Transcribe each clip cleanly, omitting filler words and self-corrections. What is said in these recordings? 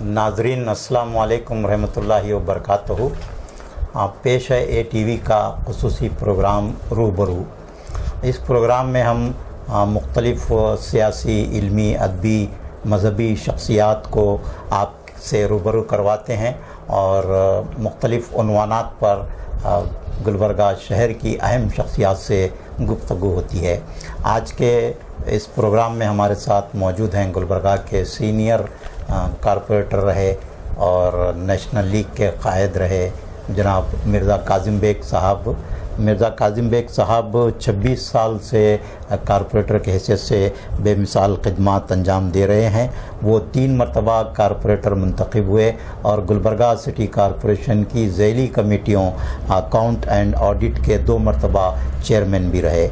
नाजरीन अस्सलाम वालेकुम रहमतुल्लाहि व बरकातहू। पेश है ATV का खुसूसी प्रोग्राम रूबरू। इस प्रोग्राम में हम मुख्तलिफ़ सियासी, इल्मी, अदबी, मज़हबी शख्सियात को आपसे रूबरू करवाते हैं और मुख्तलिफ़ उन्वानात पर गुलबर्गा शहर की अहम शख्सियात से गुफ्तगू होती है। आज के इस प्रोग्राम में हमारे साथ मौजूद हैं गुलबर्गा के सीनियर कारपोरेटर रहे और नेशनल लीग के कायद रहे जनाब मिर्ज़ा काजिम बेग साहब। मिर्ज़ा काजिम बेग साहब 26 साल से कारपोरेटर की हैसियत से बेमिसाल खिदमात अंजाम दे रहे हैं। वो 3 मरतबा कारपोरेटर मुंतखब हुए और गुलबर्गा सिटी कारपोरेशन की ज़ैली कमेटियों अकाउंट एंड ऑडिट के 2 मरतबा चेयरमैन भी रहे।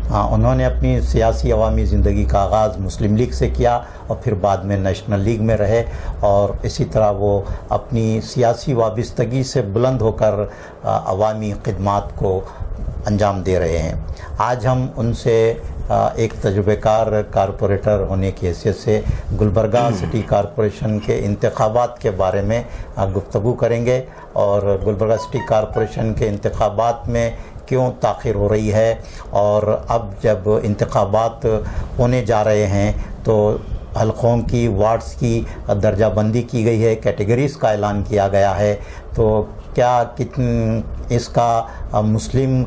उन्होंने अपनी सियासी अवामी ज़िंदगी का आगाज़ मुस्लिम लीग से किया और फिर बाद में नेशनल लीग में रहे और इसी तरह वो अपनी सियासी वाबस्तगी से बुलंद होकर अवामी खिदमात को अंजाम दे रहे हैं। आज हम उनसे एक तजुर्बेकार कारपोरेटर होने की हैसियत से गुलबर्गा सिटी कारपोरेशन के इंतखाबात के बारे में गुफ्तगू करेंगे और गुलबर्गा सिटी कारपोरेशन के इंतखाबात में क्यों ताख़िर हो रही है और अब जब इंतखाबात होने जा रहे हैं तो हलकों की, वार्ड्स की दर्जाबंदी की गई है, कैटेगरीज़ का ऐलान किया गया है, तो क्या इसका मुस्लिम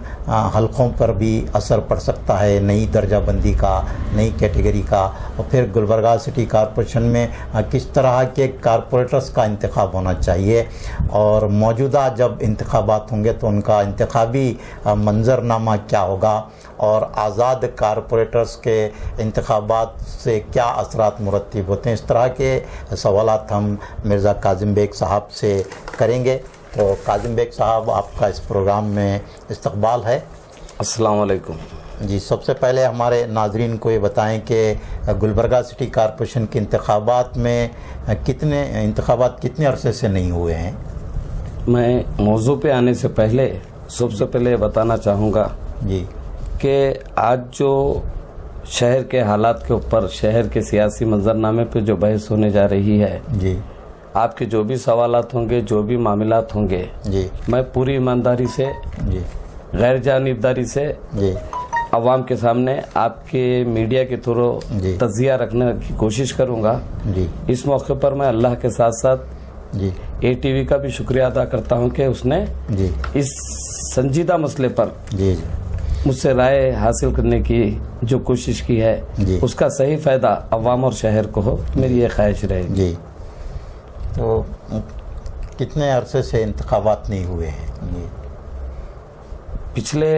हलकों पर भी असर पड़ सकता है, नई दर्जाबंदी का, नई कैटेगरी का, और फिर गुलबर्गा सिटी कारपोरेशन में किस तरह के कारपोरेटर्स का इंतखाब होना चाहिए और मौजूदा जब इंतखाबात होंगे तो उनका इंतखाबी मंजरनामा क्या होगा और आज़ाद कारपोरेटर्स के इंतखाबात से क्या असरात मुरत्तिब होते हैं। इस तरह के सवालात हम मिर्ज़ा काजिम बेग साहब से करेंगे। तो काजिम बेग साहब, आपका इस प्रोग्राम में इस्तकबाल है। अस्सलाम वालेकुम जी, सबसे पहले हमारे नाजरीन को ये बताएं कि गुलबर्गा सिटी कारपोरेशन के इंतखाबात में कितने अरसे से नहीं हुए हैं। मैं मौजू पे आने से पहले सबसे पहले बताना चाहूँगा जी कि आज जो शहर के हालात के ऊपर, शहर के सियासी मंजरनामे पे जो बहस होने जा रही है जी, आपके जो भी सवालात होंगे, जो भी मामलात होंगे जी, मैं पूरी ईमानदारी से, जी, गैर जानिबदारी से जी, अवाम के सामने आपके मीडिया के थ्रू जी, तजिया रखने की कोशिश करूँगा। जी, इस मौके पर मैं अल्लाह के साथ साथ जी, ATV का भी शुक्रिया अदा करता हूँ कि उसने जी, इस संजीदा मसले पर जी, मुझसे राय हासिल करने की जो कोशिश की है जी, उसका सही फायदा अवाम और शहर को हो, मेरी ये ख्वाहिश रहेगी। जी। तो कितने अरसे से इंतखाबात नहीं हुए हैं ये? पिछले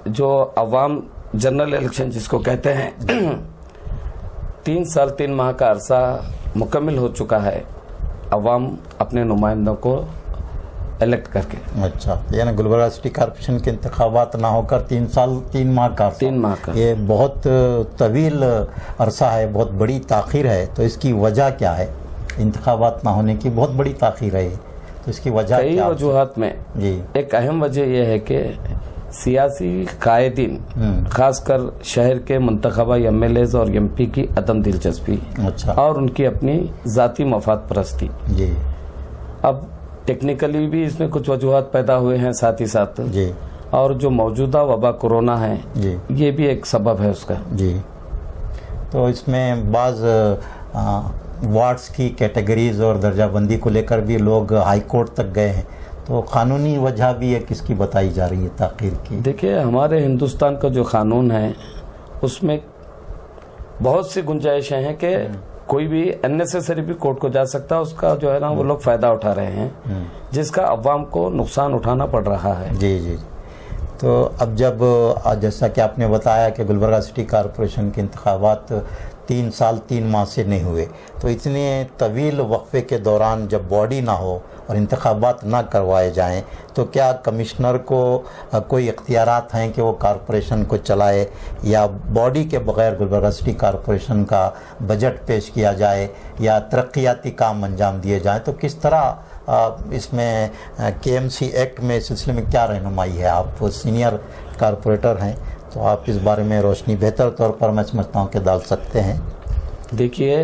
जो अवाम जनरल इलेक्शन जिसको कहते हैं 3 साल 3 माह का अरसा मुकम्मल हो चुका है अवाम अपने नुमाइंदों को इलेक्ट करके। अच्छा, यानी गुलबर्गा सिटी कारपोरेशन के इंतखाबात ना होकर 3 साल 3 माह का अरसा। 3 माह का ये बहुत तवील अरसा है, बहुत बड़ी ताख़ीर है। तो इसकी वजह क्या है? इंतखाबात ना होने की बहुत बड़ी ताख़ीर है, तो इसकी वजह कई क्या? वजूहात में जी, एक अहम वजह यह है कि सियासी कायदीन, खासकर शहर के मुंतखबा MLAs और MP की अदम दिलचस्पी अच्छा, और उनकी अपनी ज़ाती मफाद परस्ती। जी, अब टेक्निकली भी इसमें कुछ वजूहात पैदा हुए हैं साथ ही साथ, जी, और जो मौजूदा वबा कोरोना है जी, ये भी एक सबब है उसका। जी। तो इसमें बाज़ वार्ड्स की कैटेगरीज और दर्जाबंदी को लेकर भी लोग हाई कोर्ट तक गए हैं, तो कानूनी वजह भी है किसकी बताई जा रही है ताख़ीर की? देखिए, हमारे हिंदुस्तान का जो कानून है उसमें बहुत सी गुंजाइशें हैं कि कोई भी अननेसेसरी भी कोर्ट को जा सकता है, उसका जो है ना वो लोग फायदा उठा रहे हैं जिसका अवाम को नुकसान उठाना पड़ रहा है। जी, जी। तो अब जब जैसा कि आपने बताया कि गुलबर्गा सिटी कारपोरेशन के इंतखाबात 3 साल 3 माह से नहीं हुए, तो इतने तवील वक्फे के दौरान जब बॉडी ना हो और इंतखाबात ना करवाए जाएं, तो क्या कमिश्नर को कोई इख्तियारात हैं कि वो कारपोरेशन को चलाए या बॉडी के बग़ैर गुलबर्गा सिटी कारपोरेशन का बजट पेश किया जाए या तरक्याती काम अंजाम दिए जाएं? तो किस तरह इसमें KMC एक्ट में इस सिलसिले में क्या रहनुमाई है? आप सीनियर कारपोरेटर हैं तो आप इस बारे में रोशनी बेहतर तौर पर मैं समझता हूँ कि डाल सकते हैं। देखिए,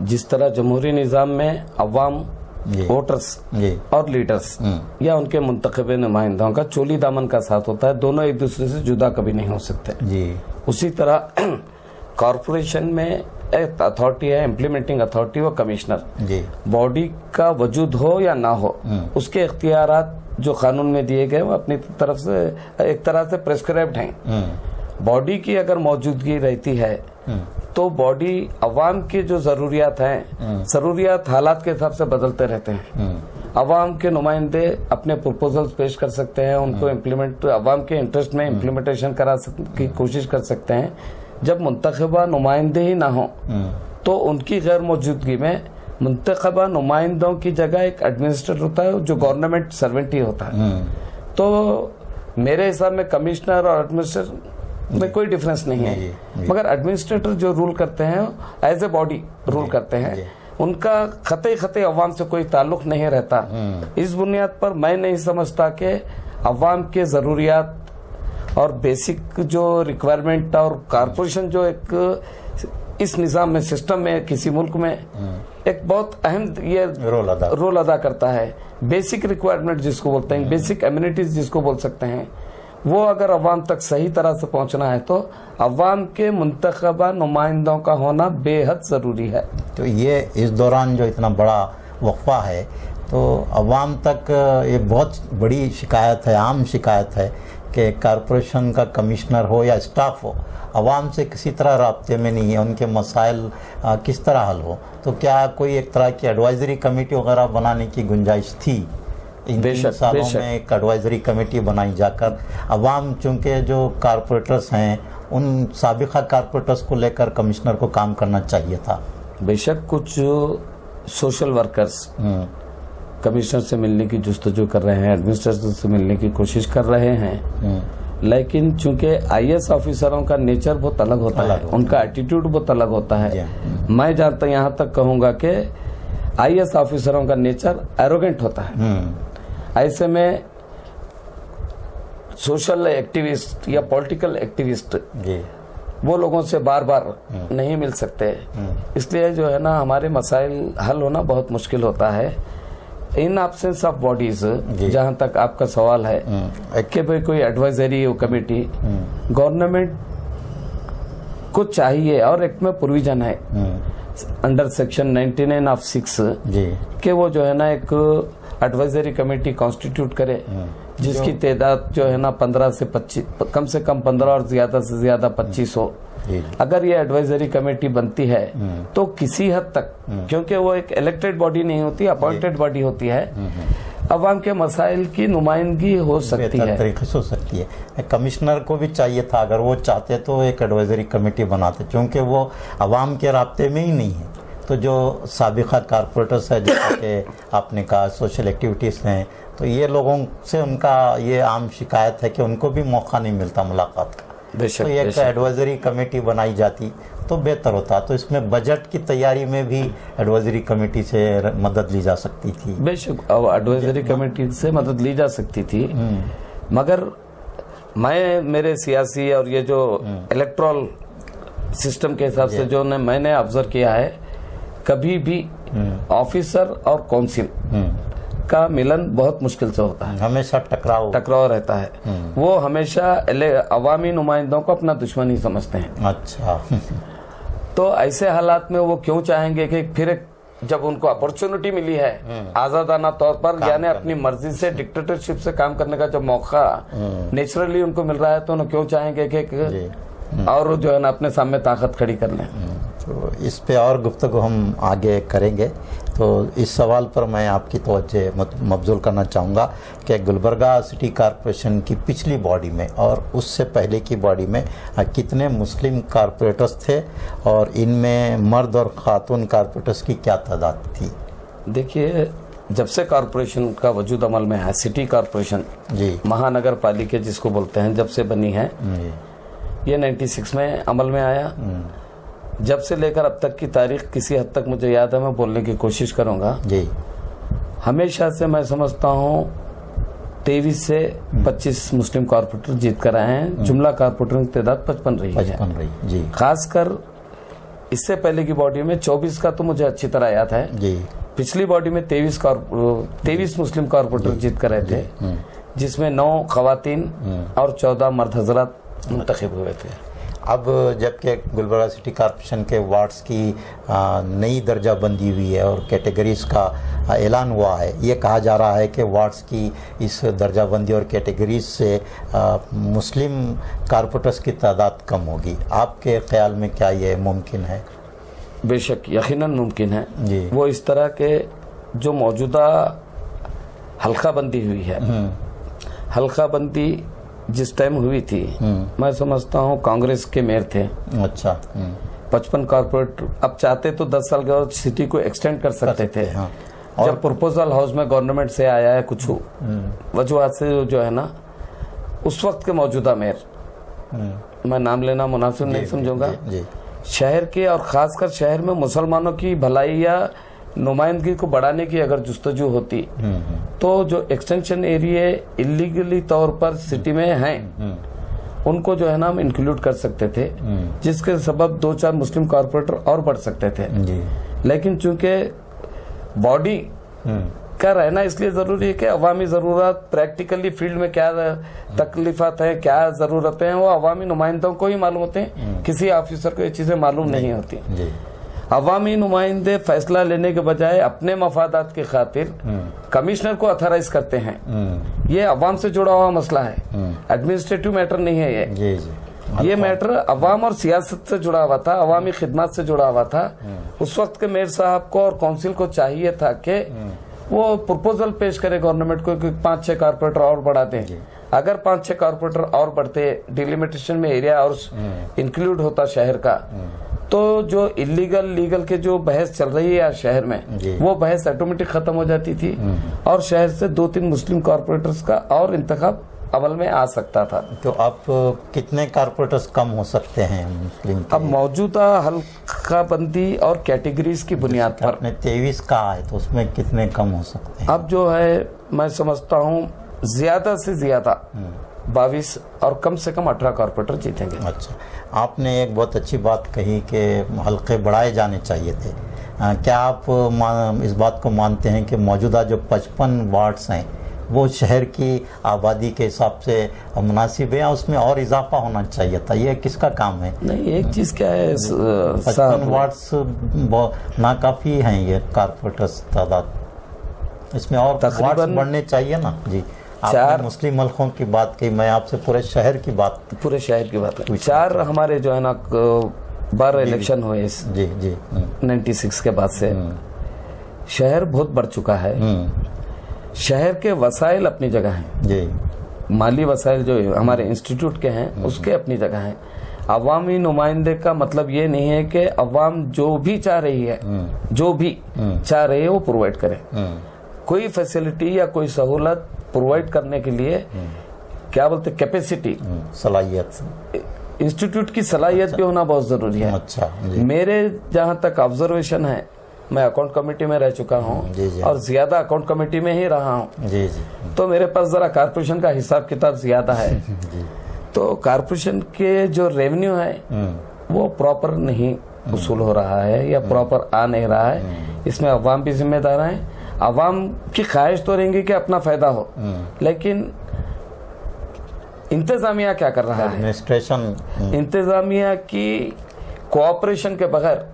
जिस तरह जमहूरी निज़ाम में अवाम जी। वोटर्स जी। और लीडर्स या उनके मुंतखब नुमाइंदों का चोली दामन का साथ होता है, दोनों एक दूसरे से जुदा कभी नहीं हो सकते जी। उसी तरह कॉरपोरेशन में एक अथॉरिटी है, इम्प्लीमेंटिंग अथॉरिटी, वो कमिश्नर। जी। बॉडी का वजूद हो या ना हो, उसके इख्तियारात जो कानून में दिए गए वो अपनी तरफ से एक तरह से प्रेस्क्राइब्ड हैं। बॉडी की अगर मौजूदगी रहती है तो बॉडी अवाम की जो जरूरियात हैं, जरूरियात हालात के हिसाब से बदलते रहते हैं। अवाम के नुमाइंदे अपने प्रपोजल्स पेश कर सकते हैं, उनको इम्प्लीमेंट अवाम के इंटरेस्ट में इम्प्लीमेंटेशन की कोशिश कर सकते हैं। जब मुंतखबा नुमाइंदे ही ना हो तो उनकी गैर मौजूदगी में मुंतखबा नुमाइंदों की जगह एक एडमिनिस्ट्रेटर होता है जो गवर्नमेंट सर्वेंट ही होता है। तो मेरे हिसाब में कमिश्नर और एडमिनिस्ट्रेटर में कोई डिफरेंस नहीं है, मगर एडमिनिस्ट्रेटर जो रूल करते हैं एज ए बॉडी रूल करते हैं, उनका खते अवाम से कोई ताल्लुक नहीं रहता। इस बुनियाद पर मैं नहीं समझता कि अवाम के जरूरियात और बेसिक जो रिक्वायरमेंट और कारपोरेशन जो एक इस निजाम में, सिस्टम में, किसी मुल्क में एक बहुत अहम ये रोल अदा करता है। बेसिक रिक्वायरमेंट जिसको बोलते हैं, बेसिक एमिनिटीज जिसको बोल सकते हैं, वो अगर अवाम तक सही तरह से पहुंचना है तो अवाम के मुंतखबा नुमाइंदों का होना बेहद जरूरी है। तो ये इस दौरान जो इतना बड़ा वक्फा है, तो अवाम तक ये बहुत बड़ी शिकायत है, आम शिकायत है कि कारपोरेशन का कमिश्नर हो या स्टाफ हो, अवाम से किसी तरह राब्ते में नहीं है, उनके मसाइल किस तरह हल हो। तो क्या कोई एक तरह की एडवाइजरी कमेटी वगैरह बनाने की गुंजाइश थी? इन 3 सालों में एक एडवाइजरी कमेटी बनाई जाकर अवाम, चूंकि जो कारपोरेटर्स हैं उन साबिका कारपोरेटर्स को लेकर कमिश्नर को काम करना चाहिए था। बेशक कुछ सोशल वर्कर्स कमिश्नर से मिलने की जुस्तजू कर रहे हैं, एडमिनिस्ट्रेटर से मिलने की कोशिश कर रहे हैं, लेकिन चूंकि आईएएस ऑफिसरों का नेचर बहुत अलग होता है, उनका एटीट्यूड बहुत अलग होता है। मैं जानता यहाँ तक कहूँगा कि आईएएस ऑफिसरों का नेचर एरोगेंट होता है। ऐसे में सोशल एक्टिविस्ट या पॉलिटिकल एक्टिविस्ट वो लोगों से बार बार नहीं मिल सकते, इसलिए जो है ना हमारे मसाइल हल होना बहुत मुश्किल होता है इन एब्सेंस ऑफ बॉडीज। जहां तक आपका सवाल है कि भाई कोई एडवाइजरी कमेटी, गवर्नमेंट को चाहिए और एक्ट में प्रोविजन है अंडर सेक्शन 99 ऑफ 6 कि वो जो है ना एक एडवाइजरी कमेटी कॉन्स्टिट्यूट करे, जिसकी तादाद जो है ना 15 से 25, कम से कम 15 और ज्यादा से ज्यादा 25 हो। अगर ये एडवाइजरी कमेटी बनती है तो किसी हद तक, क्योंकि वो एक इलेक्टेड बॉडी नहीं होती, अपॉइंटेड बॉडी होती है, अवाम के मसाइल की नुमाइंदगी हो सकती है, तरीके से हो सकती है। कमिश्नर को भी चाहिए था, अगर वो चाहते तो एक एडवाइजरी कमेटी बनाते, क्योंकि वो अवाम के राब्ते में ही नहीं है। तो जो साबिका कारपोरेटर्स है, जैसा कि आपने कहा सोशल एक्टिविटीज़ हैं, तो ये लोगों से उनका ये आम शिकायत है कि उनको भी मौका नहीं मिलता मुलाकात का। तो एक एडवाइजरी कमेटी बनाई जाती तो बेहतर होता। तो इसमें बजट की तैयारी में भी एडवाइजरी कमेटी से मदद ली जा सकती थी। बेशक एडवाइजरी कमेटी से मदद ली जा सकती थी, मगर मैं मेरे सियासी और ये जो इलेक्ट्रल सिस्टम के हिसाब से जो मैंने ऑब्जर्व किया है, कभी भी ऑफिसर और काउंसिल का मिलन बहुत मुश्किल से होता है, हमेशा टकराव रहता है। वो हमेशा अवामी नुमाइंदों को अपना दुश्मन ही समझते हैं। अच्छा। तो ऐसे हालात में वो क्यों चाहेंगे कि फिर जब उनको अपॉर्चुनिटी मिली है आजादाना तौर पर, यानी अपनी मर्जी से डिक्टेटरशिप से काम करने का जो मौका नेचुरली उनको मिल रहा है, तो उन्हें क्यों चाहेंगे कि और जो है ना अपने सामने ताकत खड़ी कर लें। तो इस पे और गुफ्तगू हम आगे करेंगे। तो इस सवाल पर मैं आपकी तवज्जो मबजूल करना चाहूँगा कि गुलबर्गा सिटी कॉरपोरेशन की पिछली बॉडी में और उससे पहले की बॉडी में कितने मुस्लिम कॉरपोरेटर्स थे और इनमें मर्द और खातून कॉरपोरेटर्स की क्या तादाद थी? देखिए, जब से कॉरपोरेशन का वजूद अमल में है, सिटी कॉरपोरेशन जी महानगर पालिका जिसको बोलते हैं, जब से बनी है, ये 96 में अमल में आया। जब से लेकर अब तक की तारीख किसी हद तक मुझे याद है, मैं बोलने की कोशिश करूंगा जी। हमेशा से मैं समझता हूँ 23 से 25 मुस्लिम कॉर्पोरेटर जीत कर आए हैं। जुमला कॉर्पोरेटरों की तादाद 55 रही है जी। खासकर इससे पहले की बॉडी में 24 का तो मुझे अच्छी तरह याद है जी। पिछली बॉडी में 23 मुस्लिम कॉर्पोरेटर जीत कर रहे थे, जिसमें 9 खवातीन और 14 मर्द हजरात मुंतखब हुए थे। अब जबकि गुलबर्गा सिटी कॉर्पोरेशन के वार्ड्स की नई दर्जाबंदी हुई है और कैटेगरीज का ऐलान हुआ है, ये कहा जा रहा है कि वार्ड्स की इस दर्जाबंदी और कैटेगरीज से मुस्लिम कॉर्पोरेटर्स की तादाद कम होगी। आपके ख्याल में क्या ये मुमकिन है? बेशक यकीनन मुमकिन है जी। वो इस तरह के जो मौजूदा हल्का बंदी हुई है, हल्का बंदी जिस टाइम हुई थी, मैं समझता हूँ कांग्रेस के मेयर थे। अच्छा। 55 कॉर्पोरेट अब चाहते तो 10 साल के और सिटी को एक्सटेंड कर सकते थे। हाँ। और जब प्रपोजल हाउस में गवर्नमेंट से आया है कुछ वजूहत से, जो है ना उस वक्त के मौजूदा मेयर, मैं नाम लेना मुनासिब नहीं समझूंगा, शहर के और खासकर शहर में मुसलमानों की भलाई या नुमाइंदगी को बढ़ाने की अगर जुस्तजू होती तो जो एक्सटेंशन एरिया इलीगली तौर पर सिटी में हैं उनको जो है ना हम इंक्लूड कर सकते थे, जिसके सबब 2-4 मुस्लिम कॉर्पोरेटर और बढ़ सकते थे। लेकिन चूंकि बॉडी का रहना इसलिए जरूरी है कि अवामी जरूरत प्रैक्टिकली फील्ड में क्या तकलीफात है, क्या जरूरतें हैं, वो अवामी नुमाइंदों को ही मालूम होते हैं, किसी ऑफिसर को ये चीजें मालूम नहीं होती। अवामी नुमाइंदे फैसला लेने के बजाय अपने मफादात की खातिर कमिश्नर को अथॉराइज करते हैं। ये अवाम से जुड़ा हुआ मसला है, एडमिनिस्ट्रेटिव मैटर नहीं है ये। ये मैटर अवाम और सियासत से जुड़ा हुआ था, अवामी खिदमत से जुड़ा हुआ था। उस वक्त के मेयर साहब को और काउंसिल को चाहिए था कि वो प्रपोजल पेश करे गवर्नमेंट को कि 5-6 कॉर्पोरेटर और बढ़ा दें। अगर 5-6 कॉर्पोरेटर और बढ़ते, डिलिमिटेशन में एरिया और इंक्लूड होता शहर का, तो जो इलीगल लीगल के जो बहस चल रही है आज शहर में, वो बहस ऑटोमेटिक खत्म हो जाती थी और शहर से 2-3 मुस्लिम कॉर्पोरेटर्स का और इंतखाब अमल में आ सकता था। तो अब कितने कॉर्पोरेटर्स कम हो सकते हैं मुस्लिम? अब मौजूदा हल्का बंदी और कैटेगरीज की बुनियाद पर आपने 23 कहा है, तो उसमें कितने कम हो सकते हैं? अब जो है मैं समझता हूँ ज्यादा से ज्यादा 22 और कम से कम 18 कॉर्पोरेटर जीतेंगे। अच्छा, आपने एक बहुत अच्छी बात कही कि हल्के बढ़ाए जाने चाहिए थे। क्या आप इस बात को मानते हैं कि मौजूदा जो 55 वार्ड्स हैं वो शहर की आबादी के हिसाब से मुनासिब है या उसमें और इजाफा होना चाहिए था? ये किसका काम है? नहीं, एक चीज क्या है, 55 वार्ड्स नाकाफी हैं ये कॉर्पोरेटर्स तादाद, इसमें और वार्ड्स बढ़ने चाहिए ना जी। आपने मुस्लिम हल्कों की बात की, मैं आपसे पूरे शहर की बात की। 4 हमारे जो है ना बार इलेक्शन हुए जी 96 के बाद से शहर बहुत बढ़ चुका है। शहर के वसाइल अपनी जगह हैं जी, माली वसाइल जो हमारे इंस्टीट्यूट के हैं उसके अपनी जगह हैं। अवामी नुमाइंदे का मतलब ये नहीं है कि अवाम जो भी चाह रही है, जो भी चाह रही है वो प्रोवाइड करे। कोई फैसिलिटी या कोई सहूलत प्रोवाइड करने के लिए क्या बोलते कैपेसिटी, सलाहियत, इंस्टीट्यूट की सलाहियत भी होना बहुत जरूरी है। अच्छा, मेरे जहां तक ऑब्जर्वेशन है, मैं अकाउंट कमेटी में रह चुका हूँ और ज्यादा अकाउंट कमेटी में ही रहा हूँ, तो मेरे पास जरा कारपोरेशन का हिसाब किताब ज्यादा है। तो कारपोरेशन के जो रेवेन्यू है वो प्रॉपर नहीं वसूल हो रहा है या प्रॉपर आ नहीं रहा है। इसमें अवाम भी जिम्मेदार है। अवाम की ख्वाहिश तो रहेंगी कि अपना फायदा हो, लेकिन इंतजामिया क्या कर रहा है? एडमिनिस्ट्रेशन, इंतजामिया की कोऑपरेशन के बगैर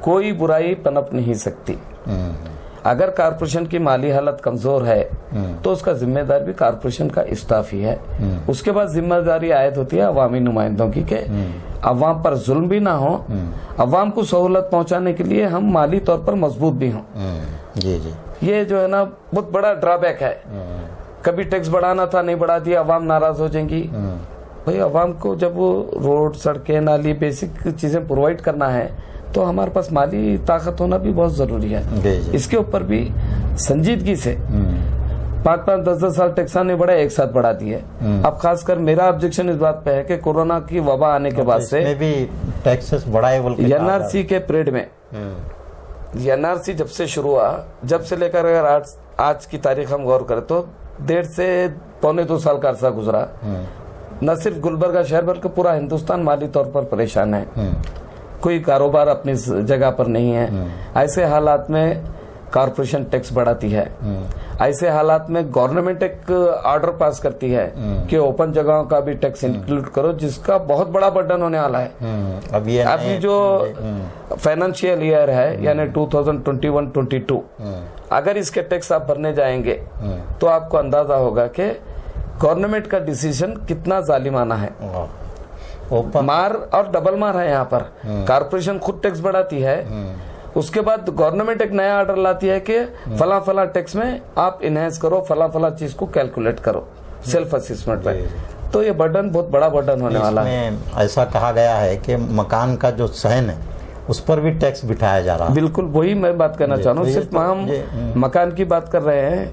कोई बुराई पनप नहीं सकती। अगर कारपोरेशन की माली हालत कमजोर है तो उसका जिम्मेदार भी कारपोरेशन का स्टाफ ही है। उसके बाद जिम्मेदारी आयद होती है अवामी नुमाइंदों की कि अवाम पर जुल्म भी ना हो, अवाम को सहूलत पहुंचाने के लिए हम माली तौर पर मजबूत भी हों। ये जो है ना बहुत बड़ा ड्रॉबैक है। कभी टैक्स बढ़ाना था, नहीं बढ़ा दिया, अवाम नाराज हो जाएंगी। भाई अवाम को जब वो रोड, सड़कें, नाली, बेसिक चीजें प्रोवाइड करना है तो हमारे पास माली ताकत होना भी बहुत जरूरी है। इसके ऊपर भी संजीदगी से 5-5, 10-10 साल टैक्स नहीं बढ़ा, एक साथ बढ़ा दिए। अब खासकर मेरा ऑब्जेक्शन इस बात पे है कि कोरोना की वबा आने के बाद से भी टैक्सेस बढ़ाए। एनआरसी के पीरियड में, एनआरसी जब से शुरू हुआ, जब से लेकर अगर आज की तारीख हम गौर करें तो 1.5 से पौने 2 साल का अरसा गुजरा। न सिर्फ गुलबर्गा शहर बल्कि पूरा हिंदुस्तान माली तौर पर परेशान है। कोई कारोबार अपनी जगह पर नहीं है, ऐसे हालात में कारपोरेशन टैक्स बढ़ाती है। ऐसे हालात में गवर्नमेंट एक ऑर्डर पास करती है कि ओपन जगहों का भी टैक्स इंक्लूड करो, जिसका बहुत बड़ा बर्डन होने वाला है। अभी जो फाइनेंशियल ईयर है यानी 2021-22, अगर इसके टैक्स आप भरने जाएंगे तो आपको अंदाजा होगा कि गवर्नमेंट का डिसीजन कितना जालिमाना है। मार और डबल मार है यहाँ पर। कारपोरेशन खुद टैक्स बढ़ाती है, उसके बाद गवर्नमेंट एक नया ऑर्डर लाती है कि फला फला टैक्स में आप इनहेंस करो, फला फला चीज को कैलकुलेट करो सेल्फ असेसमेंट में। तो ये बर्डन बहुत बड़ा बर्डन होने वाला है। ऐसा कहा गया है कि मकान का जो सहन है उस पर भी टैक्स बिठाया जा रहा है। बिल्कुल वही मैं बात करना चाह रहा हूँ। सिर्फ हम मकान की बात कर रहे हैं,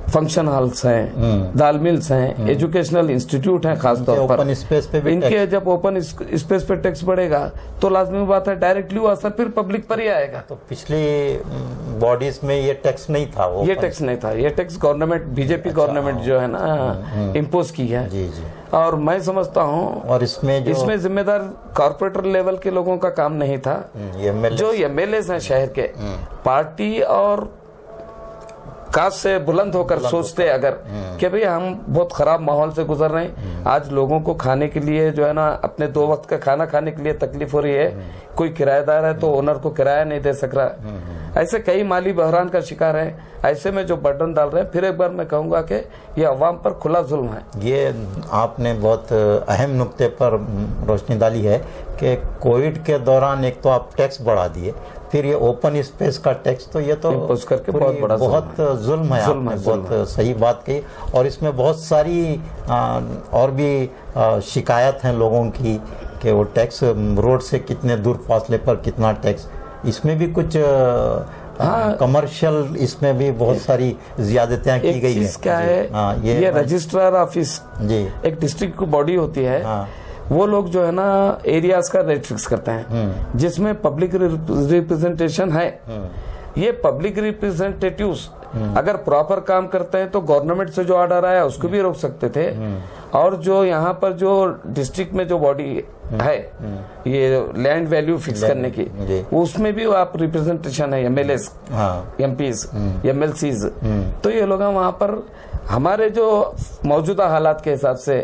फंक्शन हॉल्स हैं, दाल मिल्स हैं, एजुकेशनल इंस्टीट्यूट हैं, खासतौर पर ओपन स्पेस पे भी इनके जब ओपन स्पेस पे टैक्स बढ़ेगा तो लाजमी बात है डायरेक्टली वो असर फिर पब्लिक पर ही आएगा। तो पिछली बॉडीज में ये टैक्स नहीं था, ये टैक्स नहीं था। ये टैक्स गवर्नमेंट बीजेपी गवर्नमेंट जो है ना इम्पोज की है। जी जी। और मैं समझता हूँ और इसमें जिम्मेदार कॉर्पोरेटर लेवल के लोगों का काम नहीं था। जो एमएलए हैं शहर के, पार्टी और काज से बुलंद होकर सोचते अगर कि भाई हम बहुत खराब माहौल से गुजर रहे हैं, आज लोगों को खाने के लिए जो है ना अपने 2 वक्त का खाना खाने के लिए तकलीफ हो रही है, कोई किराएदार है तो ओनर को किराया नहीं दे सक रहा, ऐसे कई माली बहरान का शिकार है। ऐसे में जो बर्डन डाल रहे हैं, फिर एक बार मैं कहूंगा कि ये अवाम पर खुला जुल्म है। ये आपने बहुत अहम नुक्ते पर रोशनी डाली है कि कोविड के दौरान एक तो आप टैक्स बढ़ा दिए, फिर ये ओपन स्पेस का टैक्स, तो ये तो करके बहुत बड़ा जुल्म है। आपने बहुत सही बात कही। और इसमें बहुत सारी और भी शिकायत हैं लोगों की कि वो टैक्स रोड से कितने दूर फासले पर कितना टैक्स, इसमें भी कुछ कमर्शियल इसमें भी बहुत सारी ज्यादतियां की गई है। क्या है ये रजिस्ट्रार ऑफिस जी एक डिस्ट्रिक्ट की बॉडी होती है। वो लोग जो है ना एरियाज का रेट फिक्स करते हैं जिसमें पब्लिक रिप्रेजेंटेशन है। ये पब्लिक रिप्रेजेंटेटिव्स अगर प्रॉपर काम करते हैं तो गवर्नमेंट से जो ऑर्डर आया उसको भी रोक सकते थे। और जो यहाँ पर जो डिस्ट्रिक्ट में जो बॉडी है ये लैंड वैल्यू फिक्स करने की, उसमें भी आप रिप्रेजेंटेशन है, एमएलएस, एमपीज, एमएलसीज। तो ये लोग वहाँ पर हमारे जो मौजूदा हालात के हिसाब से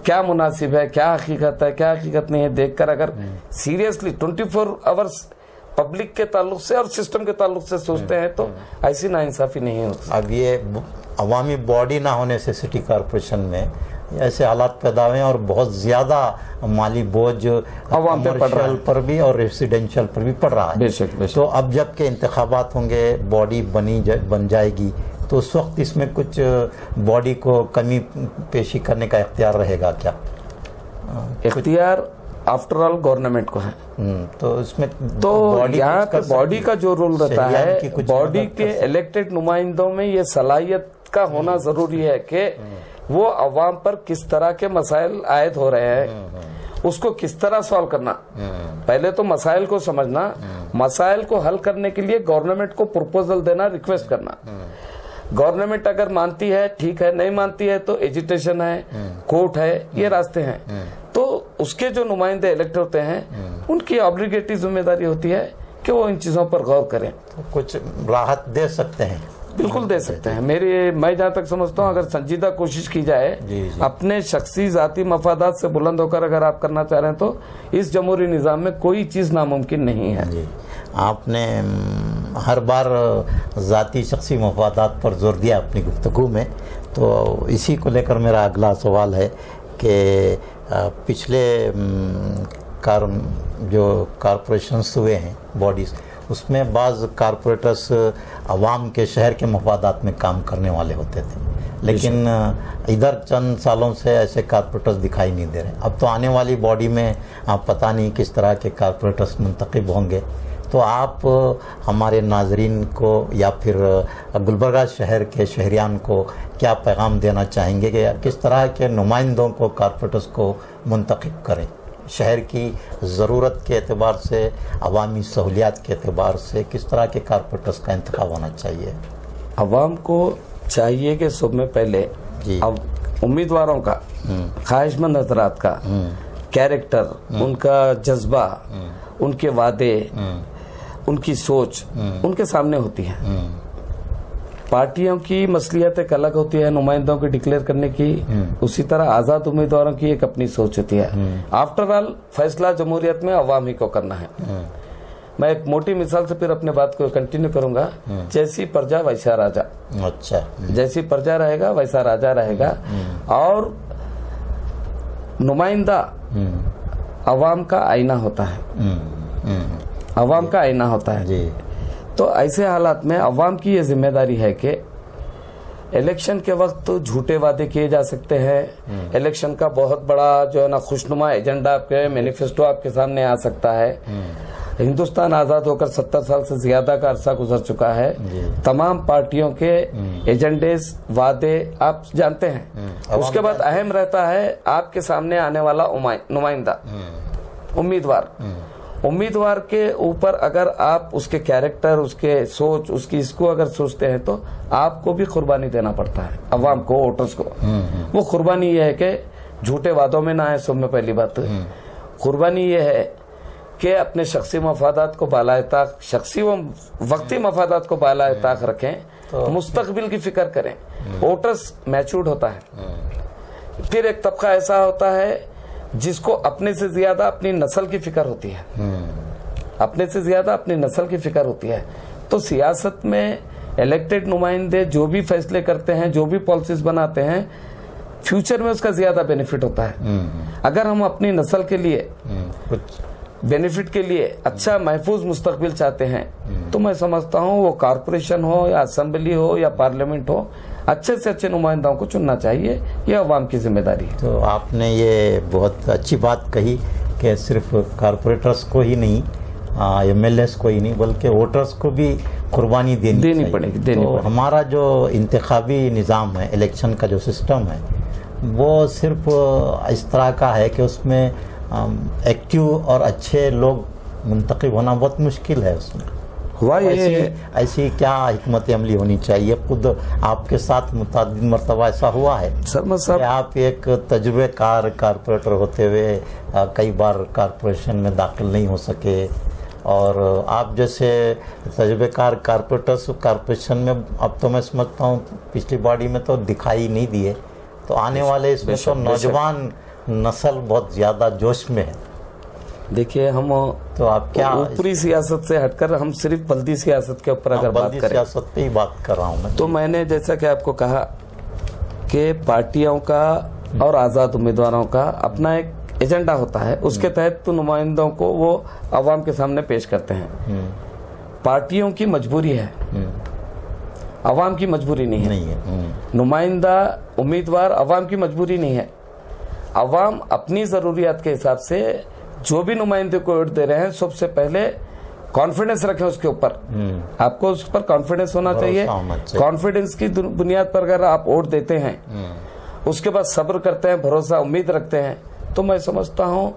क्या मुनासिब है, क्या हकीकत है, क्या हकीकत नहीं है, देखकर अगर सीरियसली 24 आवर्स पब्लिक के ताल्लुक से और सिस्टम के ताल्लुक से सोचते हैं तो ऐसी नाइंसाफी नहीं होती। अब ये अवामी बॉडी ना होने से सिटी कॉर्पोरेशन में ऐसे हालात पैदा हुए और बहुत ज्यादा माली बोझ अवाम पे पड़ रहा है, पर भी और रेसिडेंशियल पर भी पड़ रहा है। बेशक। तो अब जबकि इंतखाबात होंगे, बॉडी बन जाएगी, तो उस वक्त इसमें कुछ बॉडी को कमी पेशी करने का इख्तियार रहेगा क्या? इख्तियार आफ्टर ऑल गवर्नमेंट को है। तो इसमें तो यहाँ पे बॉडी का जो रोल रहता है, बॉडी के इलेक्टेड नुमाइंदों में ये सलाहियत का होना जरूरी है कि वो अवाम पर किस तरह के मसाइल आयद हो रहे हैं, उसको किस तरह सॉल्व करना। पहले तो मसाइल को समझना, मसाइल को हल करने के लिए गवर्नमेंट को प्रपोजल देना, रिक्वेस्ट करना। गवर्नमेंट अगर मानती है ठीक है, नहीं मानती है तो एजिटेशन है, कोर्ट है, ये रास्ते हैं। तो उसके जो नुमाइंदे इलेक्ट होते हैं उनकी ऑब्लिगेटरी जिम्मेदारी होती है कि वो इन चीजों पर गौर करें। तो कुछ राहत दे सकते हैं, बिल्कुल दे सकते हैं। मैं जहाँ तक समझता हूँ अगर संजीदा कोशिश की जाए, अपने शख्सी जाती मफादात से बुलंद होकर अगर आप करना चाह रहे हैं तो इस जमहूरी निज़ाम में कोई चीज़ नामुमकिन नहीं है। जी, आपने हर बार जाती शख्सी मफादात पर जोर दिया अपनी गुफ्तगू में, तो इसी को लेकर मेरा अगला सवाल है कि पिछले जो कॉरपोरेशंस हुए हैं बॉडीज़, उसमें बाज़ कारपोरेटर्स अवाम के शहर के मफादात में काम करने वाले होते थे, लेकिन इधर चंद सालों से ऐसे कारपोरेटर्स दिखाई नहीं दे रहे। अब तो आने वाली बॉडी में पता नहीं किस तरह के कारपोरेटर्स मुंतखब होंगे। तो आप हमारे नाजरीन को या फिर गुलबर्गा शहर के शहरियान को क्या पैगाम देना चाहेंगे कि किस तरह के नुमाइंदों को कारपोरेटर्स को मुंतखब करें, शहर की ज़रूरत के एतबार से, अवामी सहूलियात के एतबार से किस तरह के कारपोरेटर्स का इंतखाब होना चाहिए? अवाम को चाहिए कि सब में पहले अब उम्मीदवारों का, ख्वाहिशमंद हजरात का कैरेक्टर, उनका जज्बा, उनके वादे, उनकी सोच उनके सामने होती है। पार्टियों की मसलियत एक अलग होती है नुमाइंदों को डिक्लेयर करने की, उसी तरह आजाद उम्मीदवारों की एक अपनी सोच होती है। आफ्टर ऑल फैसला जमहूरियत में अवाम ही को करना है। मैं एक मोटी मिसाल से फिर अपने बात को कंटिन्यू करूंगा। जैसी प्रजा वैसा राजा। अच्छा। जैसी प्रजा रहेगा वैसा राजा रहेगा। और नुमाइंदा अवाम का आईना होता है। अवाम का आईना होता है जी। तो ऐसे हालात में अवाम की ये जिम्मेदारी है कि इलेक्शन के वक्त तो झूठे वादे किए जा सकते हैं। इलेक्शन का बहुत बड़ा जो है ना खुशनुमा एजेंडा आपके मैनिफेस्टो आपके सामने आ सकता है। हिंदुस्तान आजाद होकर 70 साल से ज्यादा का अरसा गुजर चुका है। तमाम पार्टियों के एजेंडे वादे आप जानते हैं। उसके बाद अहम रहता है आपके सामने आने वाला नुमाइंदा, उम्मीदवार के ऊपर अगर आप उसके कैरेक्टर, उसके सोच, उसकी इसको अगर सोचते हैं तो आपको भी कुर्बानी देना पड़ता है अवाम को, वोटर्स को। वो कुर्बानी ये है कि झूठे वादों में ना आए। सब में पहली बात कुर्बानी ये है कि अपने शख्सी मफादात को बालाए ताक, शख्सी व वक्ती मफादात को बालाए ताक रखें, तो मुस्तकबिल की फिक्र करें। वोटर्स मैच्योर्ड होता है। फिर एक तबका ऐसा होता है जिसको अपने से ज्यादा अपनी नस्ल की फिक्र होती है। अपने से ज्यादा अपनी नस्ल की फिक्र होती है। तो सियासत में इलेक्टेड नुमाइंदे जो भी फैसले करते हैं, जो भी पॉलिसीज बनाते हैं, फ्यूचर में उसका ज्यादा बेनिफिट होता है। अगर हम अपनी नस्ल के लिए कुछ बेनिफिट के लिए अच्छा महफूज मुस्तकबिल चाहते हैं तो मैं समझता हूँ वो कारपोरेशन हो या असेंबली हो या पार्लियामेंट हो, अच्छे से अच्छे नुमाइंदों को चुनना चाहिए। ये अवाम की जिम्मेदारी है। तो आपने ये बहुत अच्छी बात कही कि सिर्फ कारपोरेटर्स को ही नहीं, MLAs को ही नहीं, बल्कि वोटर्स को भी कुर्बानी देनी पड़ेगी। तो हमारा जो इंतखाबी निज़ाम है, इलेक्शन का जो सिस्टम है, वो सिर्फ इस तरह का है कि उसमें एक्टिव और अच्छे लोग मुंतखब होना बहुत मुश्किल है। उसमें हुआ ऐसी क्या हिकमत अमली होनी चाहिए? खुद आपके साथ मुतअद्दिद मरतबा ऐसा हुआ है कि आप एक तजुर्बेकार कारपोरेटर होते हुए कई बार कारपोरेशन में दाखिल नहीं हो सके, और आप जैसे तजुर्बेकार कारपोरेटर्स कारपोरेशन में अब तो मैं समझता हूँ पिछली बॉडी में तो दिखाई नहीं दिए। तो आने वाले इसमें तो नौजवान नस्ल बहुत ज्यादा जोश में है। देखिए, हम तो आप क्या ऊपरी सियासत से हटकर हम सिर्फ बल्दी सियासत के ऊपर अगर बात करें, सियासत पे ही बात कर रहा हूँ मैं। तो मैंने जैसा कि आपको कहा कि पार्टियों का और आजाद उम्मीदवारों का अपना एक एजेंडा होता है। उसके तहत तो नुमाइंदों को वो अवाम के सामने पेश करते हैं। पार्टियों की मजबूरी है, अवाम की मजबूरी नहीं है। नुमाइंदा उम्मीदवार अवाम की मजबूरी नहीं है। अवाम अपनी जरूरियात के हिसाब से जो भी नुमाइंदे को वोट दे रहे हैं, सबसे पहले कॉन्फिडेंस रखें उसके ऊपर। आपको उस पर कॉन्फिडेंस होना चाहिए। कॉन्फिडेंस की बुनियाद पर अगर आप वोट देते हैं, उसके बाद सब्र करते हैं, भरोसा उम्मीद रखते हैं, तो मैं समझता हूँ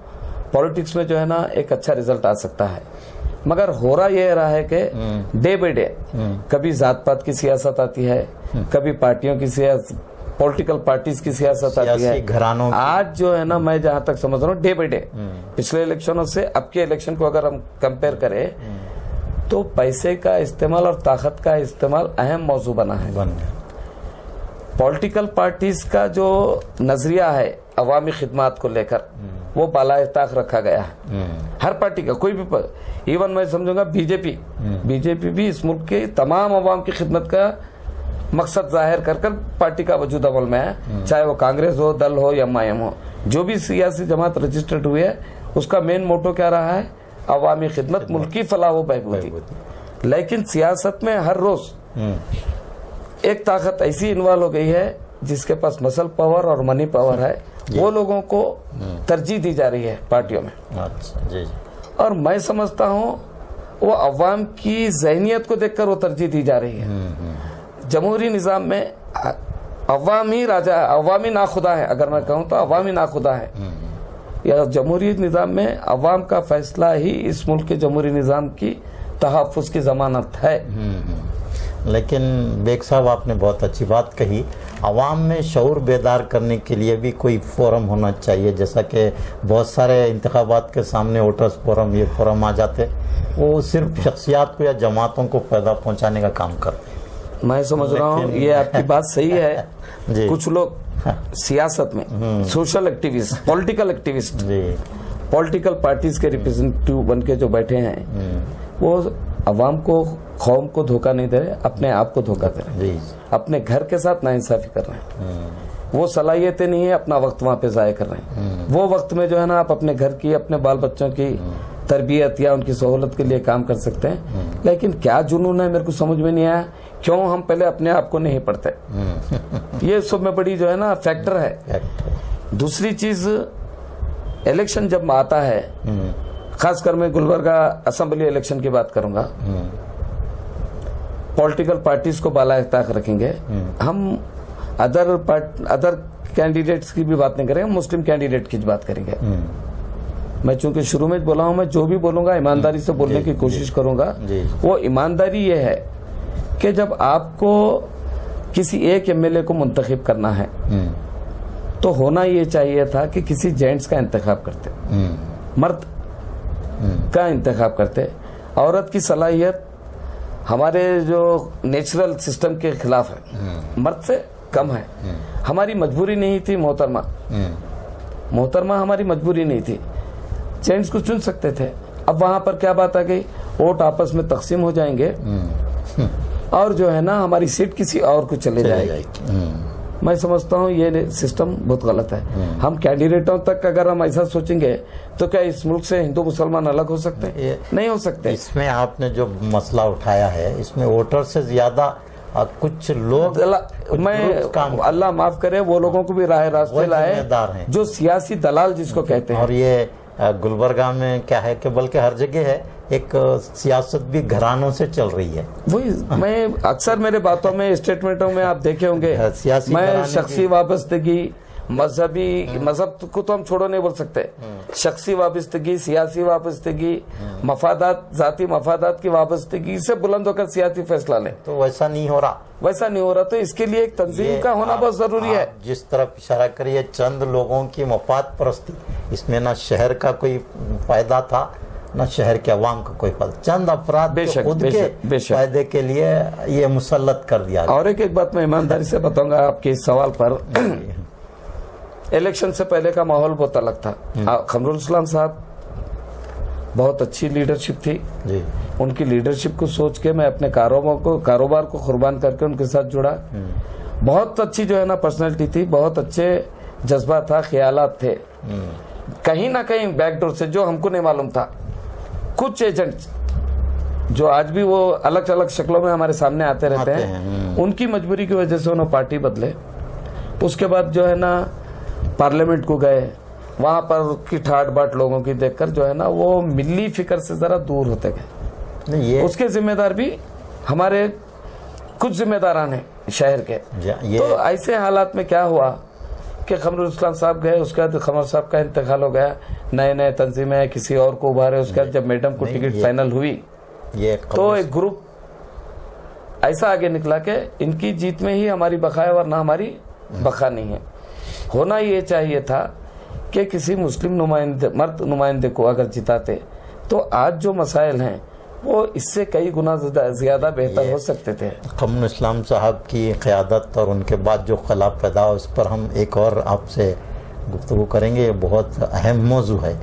पॉलिटिक्स में जो है ना एक अच्छा रिजल्ट आ सकता है। मगर हो रहा है कि डे बाय डे कभी जात पात की सियासत आती है, कभी पार्टियों की सियासत, पॉलिटिकल पार्टीज की सियासत आती है, घरानों की। आज जो है ना मैं जहां तक समझ रहा हूँ डे बाय डे पिछले इलेक्शनों से अब के इलेक्शन को अगर हम कंपेयर करें तो पैसे का इस्तेमाल और ताकत का इस्तेमाल अहम मौजू बना है। पॉलिटिकल पार्टीज का जो नजरिया है अवामी खिदमात को लेकर वो बालाए ताक रखा गया है। हर पार्टी का, कोई भी, इवन मैं समझूंगा बीजेपी भी इस मुल्क के तमाम अवाम की खिदमत का मकसद जाहिर कर पार्टी का वजूद अमल में है। चाहे वो कांग्रेस हो, दल हो या MIM हो, जो भी सियासी जमात रजिस्टर्ड हुई है उसका मेन मोटो क्या रहा है? अवामी खिदमत, मुल्क की फलाह व बहबूदी। लेकिन सियासत में हर रोज एक ताकत ऐसी इन्वॉल्व हो गई है जिसके पास मसल पावर और मनी पावर है, वो लोगों को तरजीह दी जा रही है पार्टियों में। और मैं समझता हूँ वो अवाम की जहनियत को देखकर वो तरजीह दी जा रही है। जमहूरी निजाम में अवाम ही राजा है, अवामी नाखुदा है। अगर मैं कहूँ तो अवामी नाखुदा है। या जमहूरी निजाम में अवाम का फैसला ही इस मुल्क के जमहूरी निजाम की तहफ़्फ़ुज़ की जमानत है। लेकिन बेग साहब आपने बहुत अच्छी बात कही, आवाम में शऊर बेदार करने के लिए भी कोई फोरम होना चाहिए, जैसा कि बहुत सारे इंतखाबात के सामने वोटर्स फोरम, ये फोरम आ जाते, वो सिर्फ शख्सियात को या जमातों को फायदा पहुंचाने का काम करते हैं। मैं समझ रहा हूँ ये आपकी बात सही है। जी। कुछ लोग सियासत में social activist, political activist, political parties के रिप्रेजेंटेटिव बन के जो बैठे हैं, वो अवाम को, कौम को धोखा नहीं दे रहे, अपने आप को धोखा दे रहे हैं, अपने घर के साथ नाइंसाफी कर रहे हैं। वो सलाहियतें नहीं है, अपना वक्त वहां पे जाया कर रहे हैं। वो वक्त में जो है ना, आप अपने घर की, अपने बाल बच्चों की तरबियत या उनकी सहूलत के लिए काम कर सकते हैं। लेकिन क्या जुनून है, मेरे को समझ में नहीं आया, क्यों हम पहले अपने आप को नहीं पढ़ते। ये सब में बड़ी जो है ना फैक्टर है। दूसरी चीज, इलेक्शन जब आता है, खासकर मैं गुलबर्गा असेंबली इलेक्शन की बात करूंगा, पॉलिटिकल पार्टीज को बाला-ए-ताक रखेंगे हम। अदर कैंडिडेट्स की भी बात नहीं करेंगे, मुस्लिम कैंडिडेट की बात करेंगे। मैं चूंकि शुरू में बोला हूं, मैं जो भी बोलूंगा ईमानदारी से बोलने की कोशिश करूंगा। वो ईमानदारी ये है कि जब आपको किसी एक एमएलए को मुंतखब करना है, तो होना ये चाहिए था कि किसी जेंट्स का इंतखाब करते, मर्द का इंतखाब करते। औरत की सलाहियत हमारे जो नेचुरल सिस्टम के खिलाफ है, मर्द से कम है। हमारी मजबूरी नहीं थी मोहतरमा, मोहतरमा हमारी मजबूरी नहीं थी, जेंट्स को चुन सकते थे। अब वहां पर क्या बात आ गई, वोट आपस में तकसीम हो जाएंगे और जो है ना हमारी सीट किसी और को चले जाएगी। मैं समझता हूँ ये सिस्टम बहुत गलत है। हम कैंडिडेटों तक अगर हम ऐसा सोचेंगे तो क्या इस मुल्क से हिंदू मुसलमान अलग हो सकते हैं? नहीं हो सकते। इसमें आपने जो मसला उठाया है, इसमें वोटर से ज्यादा कुछ लोग, मैं अल्लाह माफ करे, वो लोगों को भी राह रास्ते लाए जो सियासी दलाल जिसको कहते हैं। और ये गुलबर्गा में क्या है कि बल्कि हर जगह है, एक सियासत भी घरानों से चल रही है। वही मैं अक्सर मेरे बातों में, स्टेटमेंटों में आप देखे होंगे, मैं शख्सी वाबस्तगी, मजहब को तो हम छोड़ो नहीं बोल सकते, शख्सी वाबस्तगी, सियासी वाबस्तगी, मफादात, जाती मफादात की वाबस्तगी से बुलंद होकर सियासी फैसला ले, तो वैसा नहीं हो रहा, वैसा नहीं हो रहा। तो इसके लिए एक तंजीम का होना बहुत जरूरी है। जिस तरफ इशारा करिए, चंद लोगों की मफाद परस्ती, इसमें ना शहर का कोई फायदा था, न शहर के अवाम का कोई फायदा, चंद अफराद खुद के फायदे के लिए ये मुसल्लत कर दिया। और एक बात मैं ईमानदारी से बताऊंगा आपके इस सवाल पर, इलेक्शन से पहले का माहौल बहुत अलग था। खमरुल इस्लाम साहब बहुत अच्छी लीडरशिप थी जी। उनकी लीडरशिप को सोच के मैं अपने कारोबार को कुर्बान करके उनके साथ जुड़ा। बहुत अच्छी जो है ना पर्सनैलिटी थी, बहुत अच्छे जज्बा था, ख्यालात थे। कहीं ना कहीं बैकडोर से, जो हमको नहीं मालूम था, कुछ एजेंट्स जो आज भी वो अलग अलग शक्लों में हमारे सामने आते रहते हैं, उनकी मजबूरी की वजह से उन्होंने पार्टी बदले। उसके बाद जो है ना पार्लियामेंट को गए, वहां पर की ठाट बाट लोगों की देखकर जो है ना वो मिली फिक्र से जरा दूर होते गए। उसके जिम्मेदार भी हमारे कुछ जिम्मेदारान हैं शहर के। तो ऐसे हालात में क्या हुआ कि खमरुल इस्लाम साहब गए, उसके बाद खमर साहब का इंतकाल हो गया, नए नए तंजीमें किसी और को उभारे। उसके बाद जब मैडम को टिकट फाइनल हुई, तो एक ग्रुप ऐसा आगे निकला कि इनकी जीत में ही हमारी बका है, वरना हमारी बका नहीं है। होना ये चाहिए था कि किसी मुस्लिम नुमाइंदे, मर्द नुमाइंदे को अगर जिताते तो आज जो मसाइल हैं वो इससे कई गुना ज्यादा बेहतर हो सकते थे। खमरुल इस्लाम साहब की क़यादत और उनके बाद जो खिलाफ पैदा हुआ, उस पर हम एक और आपसे गुफ्तगू करेंगे। ये बहुत अहम मौजू है।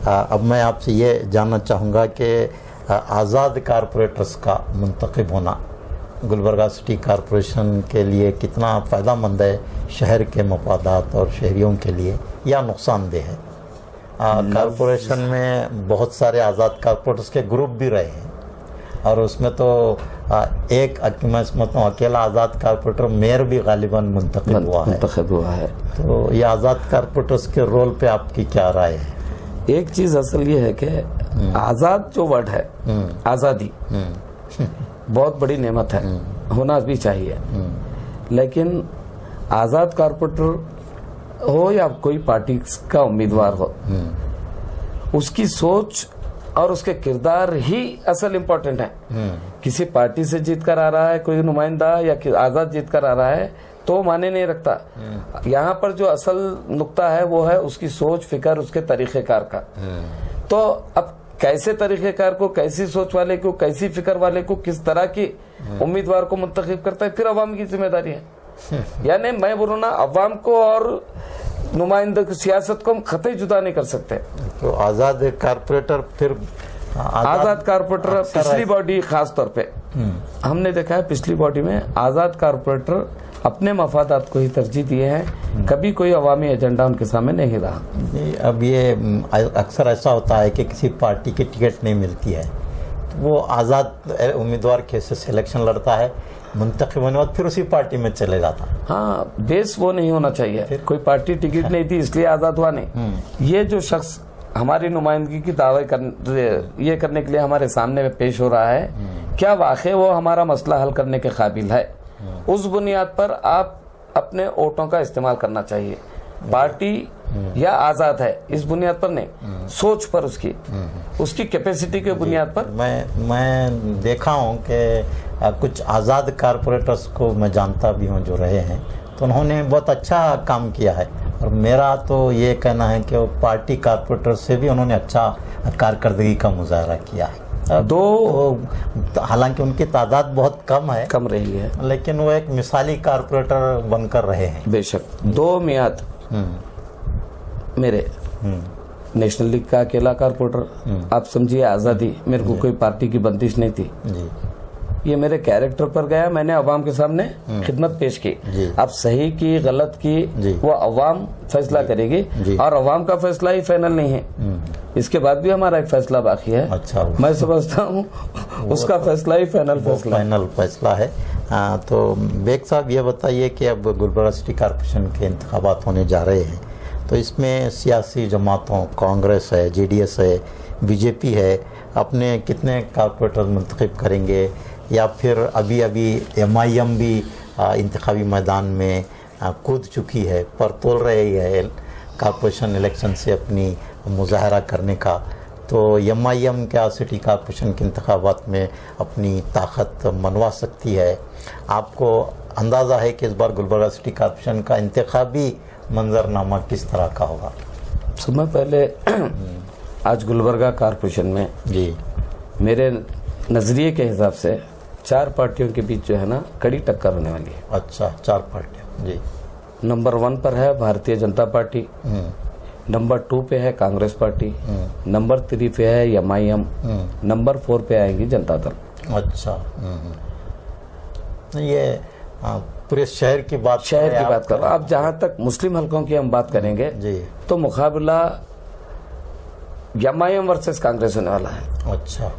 अब मैं आपसे ये जानना चाहूँगा कि आज़ाद कारपोरेटर्स का मुंतखब होना गुलबर्गा सिटी कारपोरेशन के लिए कितना फ़ायदामंद है, शहर के मफादात और शहरियों के लिए, या नुकसानदेह है? कारपोरेशन में बहुत सारे आज़ाद कारपोरेटर्स के ग्रुप भी रहे हैं, और उसमें तो एक मैं समझता हूँ अकेला आज़ाद कारपोरेटर मेयर भी गालिबन मुंतखब हुआ है। तो ये आज़ाद कारपोरेटर्स के रोल पे आपकी क्या राय है? एक चीज़ असल ये है कि आज़ाद जो वर्ड है, आज़ादी बहुत बड़ी नेमत है, होना भी चाहिए। लेकिन आज़ाद कारपोरेटर हो या कोई पार्टी का उम्मीदवार हो, उसकी सोच और उसके किरदार ही असल इम्पोर्टेंट है किसी पार्टी से जीत कर आ रहा है कोई नुमाइंदा या आजाद जीत कर आ रहा है तो माने नहीं रखता। यहाँ पर जो असल नुक्ता है वो है उसकी सोच फिक्र, उसके तरीक़ेकार का। तो अब कैसे तरीक़ेकार को, कैसी सोच वाले को, कैसी फिक्र वाले को, किस तरह की उम्मीदवार को मुंतखब करता है, फिर अवाम की जिम्मेदारी है। यानी मैं बोलूँ ना, अवाम को और नुमाइंदे की सियासत को हम कतई जुदा नहीं कर सकते। तो आज़ाद कारपोरेटर, फिर आज़ाद कारपोरेटर पिछली बॉडी खास तौर पे हमने देखा है, पिछली बॉडी में आज़ाद कारपोरेटर अपने मफादात को ही तरजीह दिए हैं, कभी कोई अवामी एजेंडा उनके सामने नहीं रहा। अब ये अक्सर ऐसा होता है कि किसी पार्टी की टिकट नहीं मिलती है तो वो आज़ाद उम्मीदवार कैसे सिलेक्शन लड़ता है, मुंतखब होने बाद फिर उसी पार्टी में चले जाता है। हाँ, बेस वो नहीं होना चाहिए। कोई पार्टी टिकट नहीं थी इसलिए आज़ाद हुआ नहीं। ये जो शख्स हमारी नुमाइंदगी की दावे ये करने के लिए हमारे सामने में पेश हो रहा है, क्या वाकई वो हमारा मसला हल करने के काबिल है, उस बुनियाद पर आप अपने वोटों का इस्तेमाल करना चाहिए। पार्टी या आज़ाद है इस बुनियाद पर नहीं, सोच पर, उसकी कैपेसिटी के बुनियाद पर। मैं देखा हूँ कि कुछ आज़ाद कारपोरेटर्स को मैं जानता भी हूँ जो रहे हैं, तो उन्होंने बहुत अच्छा काम किया है। और मेरा तो ये कहना है कि वो पार्टी कारपोरेटर से भी उन्होंने अच्छा कारकर्दगी का मुजाहरा किया है। हालांकि उनकी तादाद बहुत कम रही है, लेकिन वो एक मिसाली कारपोरेटर बनकर रहे हैं। बेशक 2 मियाद मेरे नेशनल लीग का अकेला कारपोरेटर, आप समझिए आज़ादी, मेरे को कोई पार्टी की बंदिश नहीं थी जी। ये मेरे कैरेक्टर पर गया, मैंने अवाम के सामने खिदमत पेश की। अब सही की गलत की वो अवाम फैसला करेगी और अवाम का फैसला ही फाइनल नहीं है, इसके बाद भी हमारा एक फैसला बाकी है। अच्छा, मैं समझता हूँ उसका फैसला ही फाइनल फैसला है। तो बेग साहब ये बताइए कि अब गुलबर्गा सिटी कॉर्पोरेशन के इंतखाबात होने जा रहे हैं, तो इसमें सियासी जमातों, कांग्रेस है, जेडीएस है, बीजेपी है, अपने कितने कारपोरेटर मुंतखब करेंगे, या फिर अभी एमआईएम भी इंतखाबी मैदान में कूद चुकी है, पर तोल रही है कॉर्पोरेशन इलेक्शन से अपनी मुजाहरा करने का, तो एमआईएम क्या सिटी कॉर्पोरेशन के इंतखाबात में अपनी ताकत मनवा सकती है? आपको अंदाज़ा है कि इस बार गुलबर्गा सिटी कॉर्पोरेशन का इंतखाबी मंजरनामा किस तरह का होगा? समय पहले आज गुलबर्गा कॉर्पोरेशन में जी मेरे नज़रिए के हिसाब से 4 पार्टियों के बीच जो है ना कड़ी टक्कर होने वाली है। अच्छा, 4 पार्टियां जी। नंबर 1 पर है भारतीय जनता पार्टी, नंबर 2 पे है कांग्रेस पार्टी, नंबर 3 पे है एमआईएम, नंबर 4 पे आएंगी जनता दल। अच्छा, ये पूरे शहर की बात कर रहा। अब जहां तक मुस्लिम हलकों की हम बात करेंगे जी, तो मुकाबला एमआईएम वर्सेस कांग्रेस होने वाला है। अच्छा,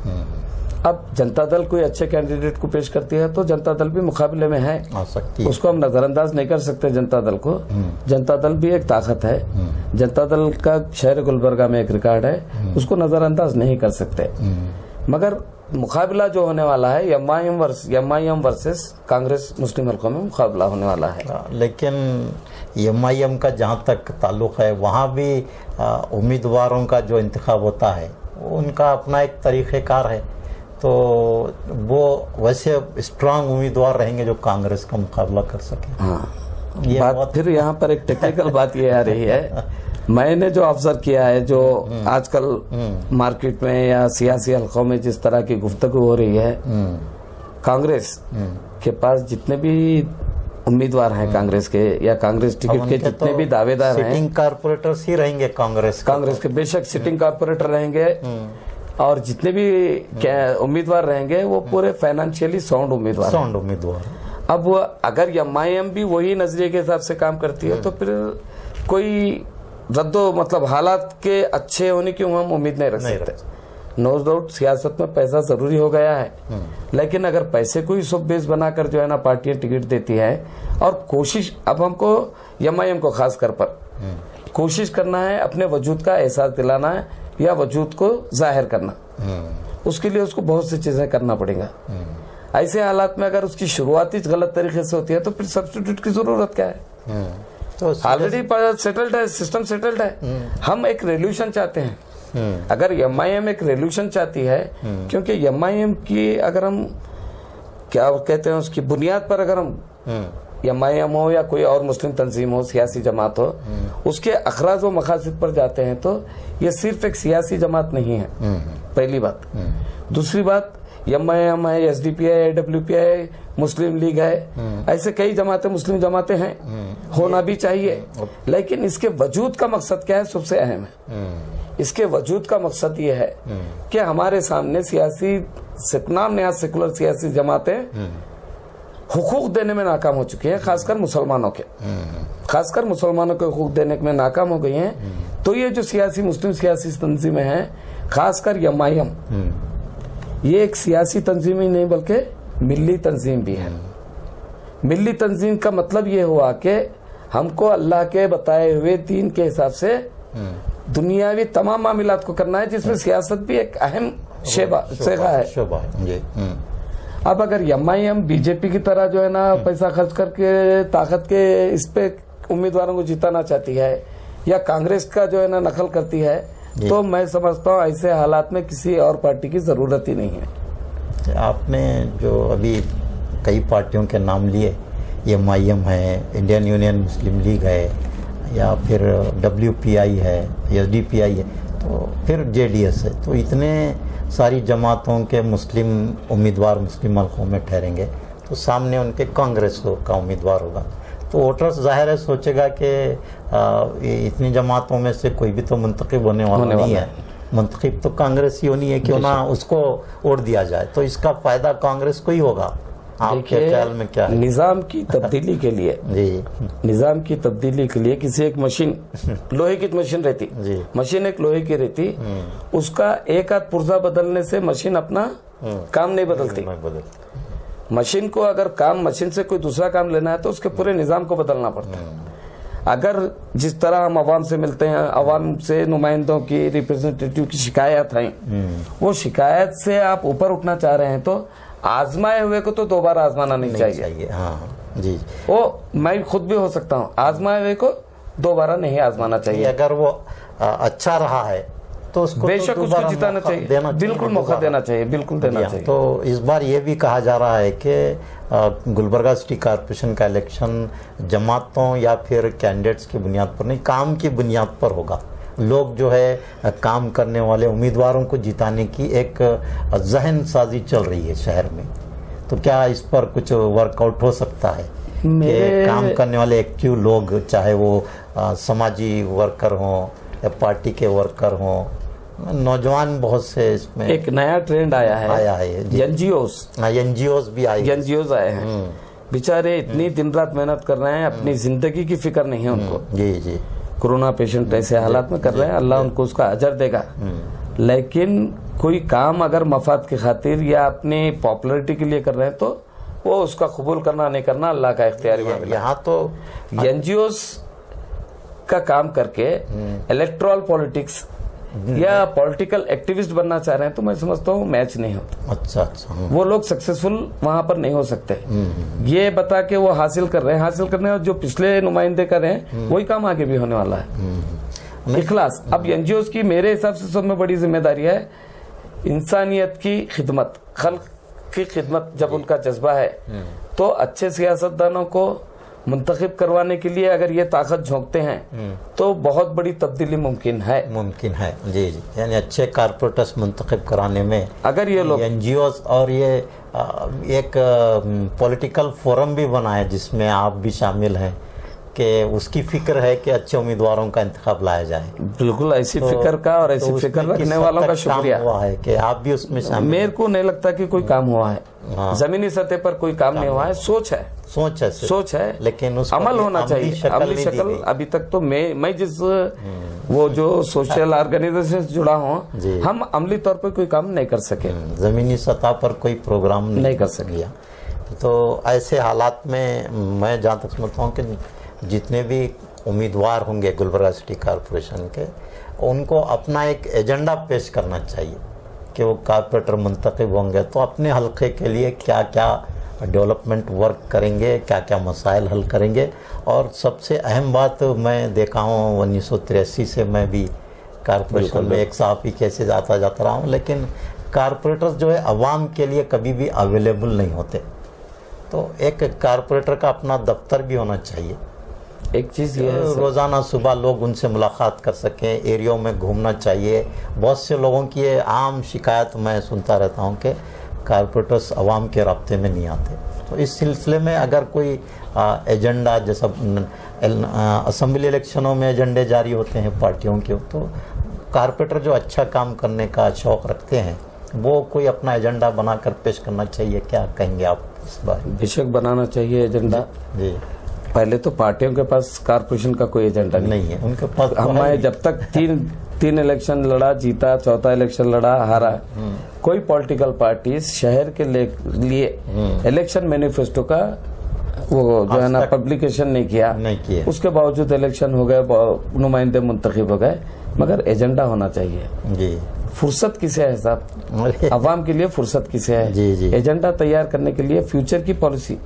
अब जनता दल कोई अच्छे कैंडिडेट को पेश करती है तो जनता दल भी मुकाबले में है, आ सकती है, उसको हम नजरअंदाज नहीं कर सकते। जनता दल को, जनता दल भी एक ताकत है, जनता दल का शहर गुलबर्गा में एक रिकॉर्ड है, उसको नजरअंदाज नहीं कर सकते। मगर मुकाबला जो होने वाला है एमआईएम वर्सेस कांग्रेस मुस्लिम हलकों में मुकाबला होने वाला है। लेकिन एमआईएम का जहाँ तक ताल्लुक है, वहाँ भी उम्मीदवारों का जो इंतखाब होता है उनका अपना एक तरीक़ेकार है, तो वो वैसे स्ट्रांग उम्मीदवार रहेंगे जो कांग्रेस का मुकाबला कर सके। हाँ, ये बात फिर यहाँ पर एक टेक्निकल बात ये आ रही है, मैंने जो ऑब्जर्व किया है, जो आजकल मार्केट में या सियासी हलकों में जिस तरह की गुफ्तगू हो रही है, कांग्रेस के पास जितने भी उम्मीदवार हैं कांग्रेस के या कांग्रेस टिकट के जितने भी दावेदार हैं, सिटिंग कारपोरेटर्स ही रहेंगे कांग्रेस के, बेशक सिटिंग कारपोरेटर रहेंगे और जितने भी उम्मीदवार रहेंगे वो पूरे फाइनेंशियली साउंड उम्मीदवार। अब अगर एमआईएम भी वही नजरिए के हिसाब से काम करती है तो फिर कोई मतलब हालात के अच्छे होने की हम उम्मीद नहीं रख सकते। नो डाउट सियासत में पैसा जरूरी हो गया है, लेकिन अगर पैसे को ही सब बेस बनाकर जो है ना पार्टियां टिकट देती है, और कोशिश अब हमको एमआईएम को खासकर पर कोशिश करना है अपने वजूद का एहसास दिलाना है या वजूद को जाहिर करना, उसके लिए उसको बहुत सी चीजें करना पड़ेगा। ऐसे हालात में अगर उसकी शुरुआत ही गलत तरीके से होती है तो फिर सब्स्टिट्यूट की जरूरत क्या है? तो ऑलरेडी सेटल्ड है, सिस्टम सेटल्ड है। हम एक रेवोल्यूशन चाहते हैं, अगर एमआईएम एक रेवोल्यूशन चाहती है, क्योंकि एमआईएम की अगर हम क्या कहते हैं उसकी बुनियाद पर अगर हम एमआईएम हो या कोई और मुस्लिम तंजीम हो, सियासी जमात हो, उसके अखराज व मकासद पर जाते हैं तो ये सिर्फ एक सियासी जमात नहीं है, पहली बात। दूसरी बात, एमआईएम है, एसडीपीआई है, डब्ल्यूपीआई, मुस्लिम लीग है, ऐसे कई जमातें मुस्लिम जमातें हैं, होना भी चाहिए। लेकिन इसके वजूद का मकसद क्या है, सबसे अहम है। इसके वजूद का मकसद ये है कि हमारे सामने सियासी नाम नया सेकुलर सियासी जमातें हुकूक देने में नाकाम हो चुकी है, खासकर मुसलमानों के हुकूक देने में नाकाम हो गई हैं। तो ये जो सियासी मुस्लिम सियासी तंजीमें हैं, खासकर एमआईएम, ये एक सियासी तंजीम ही नहीं बल्कि मिल्ली तंजीम भी है। मिल्ली तंजीम का मतलब ये हुआ कि हमको अल्लाह के बताए हुए दीन के हिसाब से दुनियावी तमाम मामलात को करना है, जिसमें सियासत भी एक अहम शेगा है। अब अगर एमआईएम बीजेपी की तरह जो है ना पैसा खर्च करके ताकत के इस पे उम्मीदवारों को जिताना चाहती है, या कांग्रेस का जो है ना नकल करती है, तो मैं समझता हूँ ऐसे हालात में किसी और पार्टी की जरूरत ही नहीं है। आपने जो अभी कई पार्टियों के नाम लिए, एमआईएम है, इंडियन यूनियन मुस्लिम लीग है, या फिर डब्ल्यूपीआई है, एसडीपीआई है, तो फिर जेडीएस है, तो इतने सारी जमातों के मुस्लिम उम्मीदवार मुस्लिम हल्कों में ठहरेंगे, तो सामने उनके कांग्रेस का उम्मीदवार होगा, तो वोटर्स जाहिर है सोचेगा कि इतनी जमातों में से कोई भी तो मुंतखब होने वाला नहीं है, मुंतखब तो कांग्रेस ही होनी है, क्यों ना उसको वोट दिया जाए, तो इसका फायदा कांग्रेस को ही होगा। आपके ख्याल में क्या है? निजाम की तब्दीली के लिए निजाम की तब्दीली के लिए किसी एक मशीन, लोहे की मशीन रहती, मशीन एक लोहे की रहती, उसका एक आध पुर्जा बदलने से मशीन अपना काम नहीं बदलती। मशीन को अगर मशीन से कोई दूसरा काम लेना है तो उसके पूरे निजाम को बदलना पड़ता है। अगर जिस तरह हम अवाम से मिलते हैं, अवाम से नुमाइंदों की, रिप्रेजेंटेटिव की शिकायत है, वो शिकायत से आप ऊपर उठना चाह रहे हैं तो आजमाए हुए को तो दोबारा आजमाना नहीं चाहिए। हाँ जी, वो मैं खुद भी हो सकता हूँ, आजमाए हुए को दोबारा नहीं आजमाना चाहिए। अगर वो अच्छा रहा है तो उसको बेशक तो उसको जिताना चाहिए, बिल्कुल मौका देना चाहिए, बिल्कुल देना चाहिए। तो इस बार ये भी कहा जा रहा है कि गुलबर्गा सिटी कॉर्पोरेशन का इलेक्शन जमातों या फिर कैंडिडेट्स की बुनियाद पर नहीं, काम की बुनियाद पर होगा। लोग जो है काम करने वाले उम्मीदवारों को जिताने की एक जहन साजी चल रही है शहर में, तो क्या इस पर कुछ वर्कआउट हो सकता है कि काम करने वाले एक्टिव लोग, चाहे वो समाजी वर्कर हों या पार्टी के वर्कर हों, नौजवान बहुत से इसमें एक नया ट्रेंड आया है एनजीओज भी आए हैं, बेचारे इतनी दिन रात मेहनत कर रहे हैं, अपनी जिंदगी की फिक्र नहीं है उनको। जी कोरोना पेशेंट ऐसे हालात में कर रहे हैं, अल्लाह उनको उसका अजर देगा। लेकिन कोई काम अगर मफाद की खातिर या अपनी पॉपुलरिटी के लिए कर रहे हैं तो वो उसका कबूल करना नहीं करना अल्लाह का इख्तियारी मामला। यहाँ तो एनजीओज का काम करके इलेक्टोरल पॉलिटिक्स या पॉलिटिकल एक्टिविस्ट बनना चाह रहे हैं तो मैं समझता हूँ मैच नहीं होता। अच्छा वो लोग सक्सेसफुल वहां पर नहीं हो सकते। ये बता के वो हासिल कर रहे हैं और जो पिछले नुमाइंदे कर रहे हैं वही काम आगे भी होने वाला है। इखलास। अब एनजीओ की मेरे हिसाब से सब में बड़ी जिम्मेदारी है इंसानियत की खिदमत, खल्क की खिदमत। जब उनका जज्बा है तो अच्छे सियासतदानों को मुंतखब करवाने के लिए अगर ये ताकत झोंकते हैं तो बहुत बड़ी तब्दीली मुमकिन है जी। यानी अच्छे कारपोरेटर्स मुंतखब कराने में अगर ये लोग एनजीओज और ये एक पॉलिटिकल फोरम भी बना है जिसमें आप भी शामिल हैं कि उसकी फिक्र है कि अच्छे उम्मीदवारों का इंतखाब लाया जाए। बिल्कुल ऐसी फिक्र का और ऐसी फिक्र रखने वालों का शुक्रिया हुआ है कि आप भी उसमें शामिल। मेरे को नहीं लगता कि कोई काम हुआ है। जमीनी सतह पर कोई काम नहीं हुआ है। सोच है लेकिन उस अमल होना चाहिए। अमली शक्ल अभी तक तो मैं जिस वो जो सोशल ऑर्गेनाइजेशन से जुड़ा हूँ, हम अमली तौर पर कोई काम नहीं कर सके, जमीनी सतह पर कोई प्रोग्राम नहीं कर सके। तो ऐसे हालात में मैं जहाँ तक समझता हूँ कि जितने भी उम्मीदवार होंगे गुलबर्गा सिटी कॉर्पोरेशन के, उनको अपना एक एजेंडा पेश करना चाहिए कि वो कॉर्पोरेटर मुंतखब होंगे तो अपने हल्के के लिए क्या क्या डेवलपमेंट वर्क करेंगे, क्या क्या मसाइल हल करेंगे। और सबसे अहम बात मैं देखा हूँ 1983 से मैं भी कॉर्पोरेशन में एक साहब ही कैसे जाता रहा हूँ, लेकिन कॉर्पोरेटर्स जो है अवाम के लिए कभी भी अवेलेबल नहीं होते। तो एक कारपोरेटर का अपना दफ्तर भी होना चाहिए। एक चीज़ ये है सर, रोज़ाना सुबह लोग उनसे मुलाकात कर सकें, एरियो में घूमना चाहिए। बहुत से लोगों की ये आम शिकायत मैं सुनता रहता हूँ कि कारपोरेटर्स आवाम के राब्ते में नहीं आते। तो इस सिलसिले में अगर कोई एजेंडा, जैसा असेंबली इलेक्शनों में एजेंडे जारी होते हैं पार्टियों के, तो कारपोरेटर जो अच्छा काम करने का शौक़ रखते हैं वो कोई अपना एजेंडा बनाकर पेश करना चाहिए। क्या कहेंगे आप इस बारे में? बेशक बनाना चाहिए एजेंडा। जी, पहले तो पार्टियों के पास कारपोरेशन का कोई एजेंडा नहीं है उनके पास। तो हमारे जब तक तीन इलेक्शन लड़ा, जीता, चौथा इलेक्शन लड़ा, हारा, कोई पॉलिटिकल पार्टी शहर के लिए इलेक्शन मैनिफेस्टो का वो जो है ना पब्लिकेशन नहीं किया। उसके बावजूद इलेक्शन हो गए, नुमाइंदे मुंतखब हो गए, मगर एजेंडा होना चाहिए। जी, फुर्सत किसे है साहब? अवाम के लिए फुर्सत किसे है? जी जी। एजेंडा तैयार करने के लिए फ्यूचर की पॉलिसी।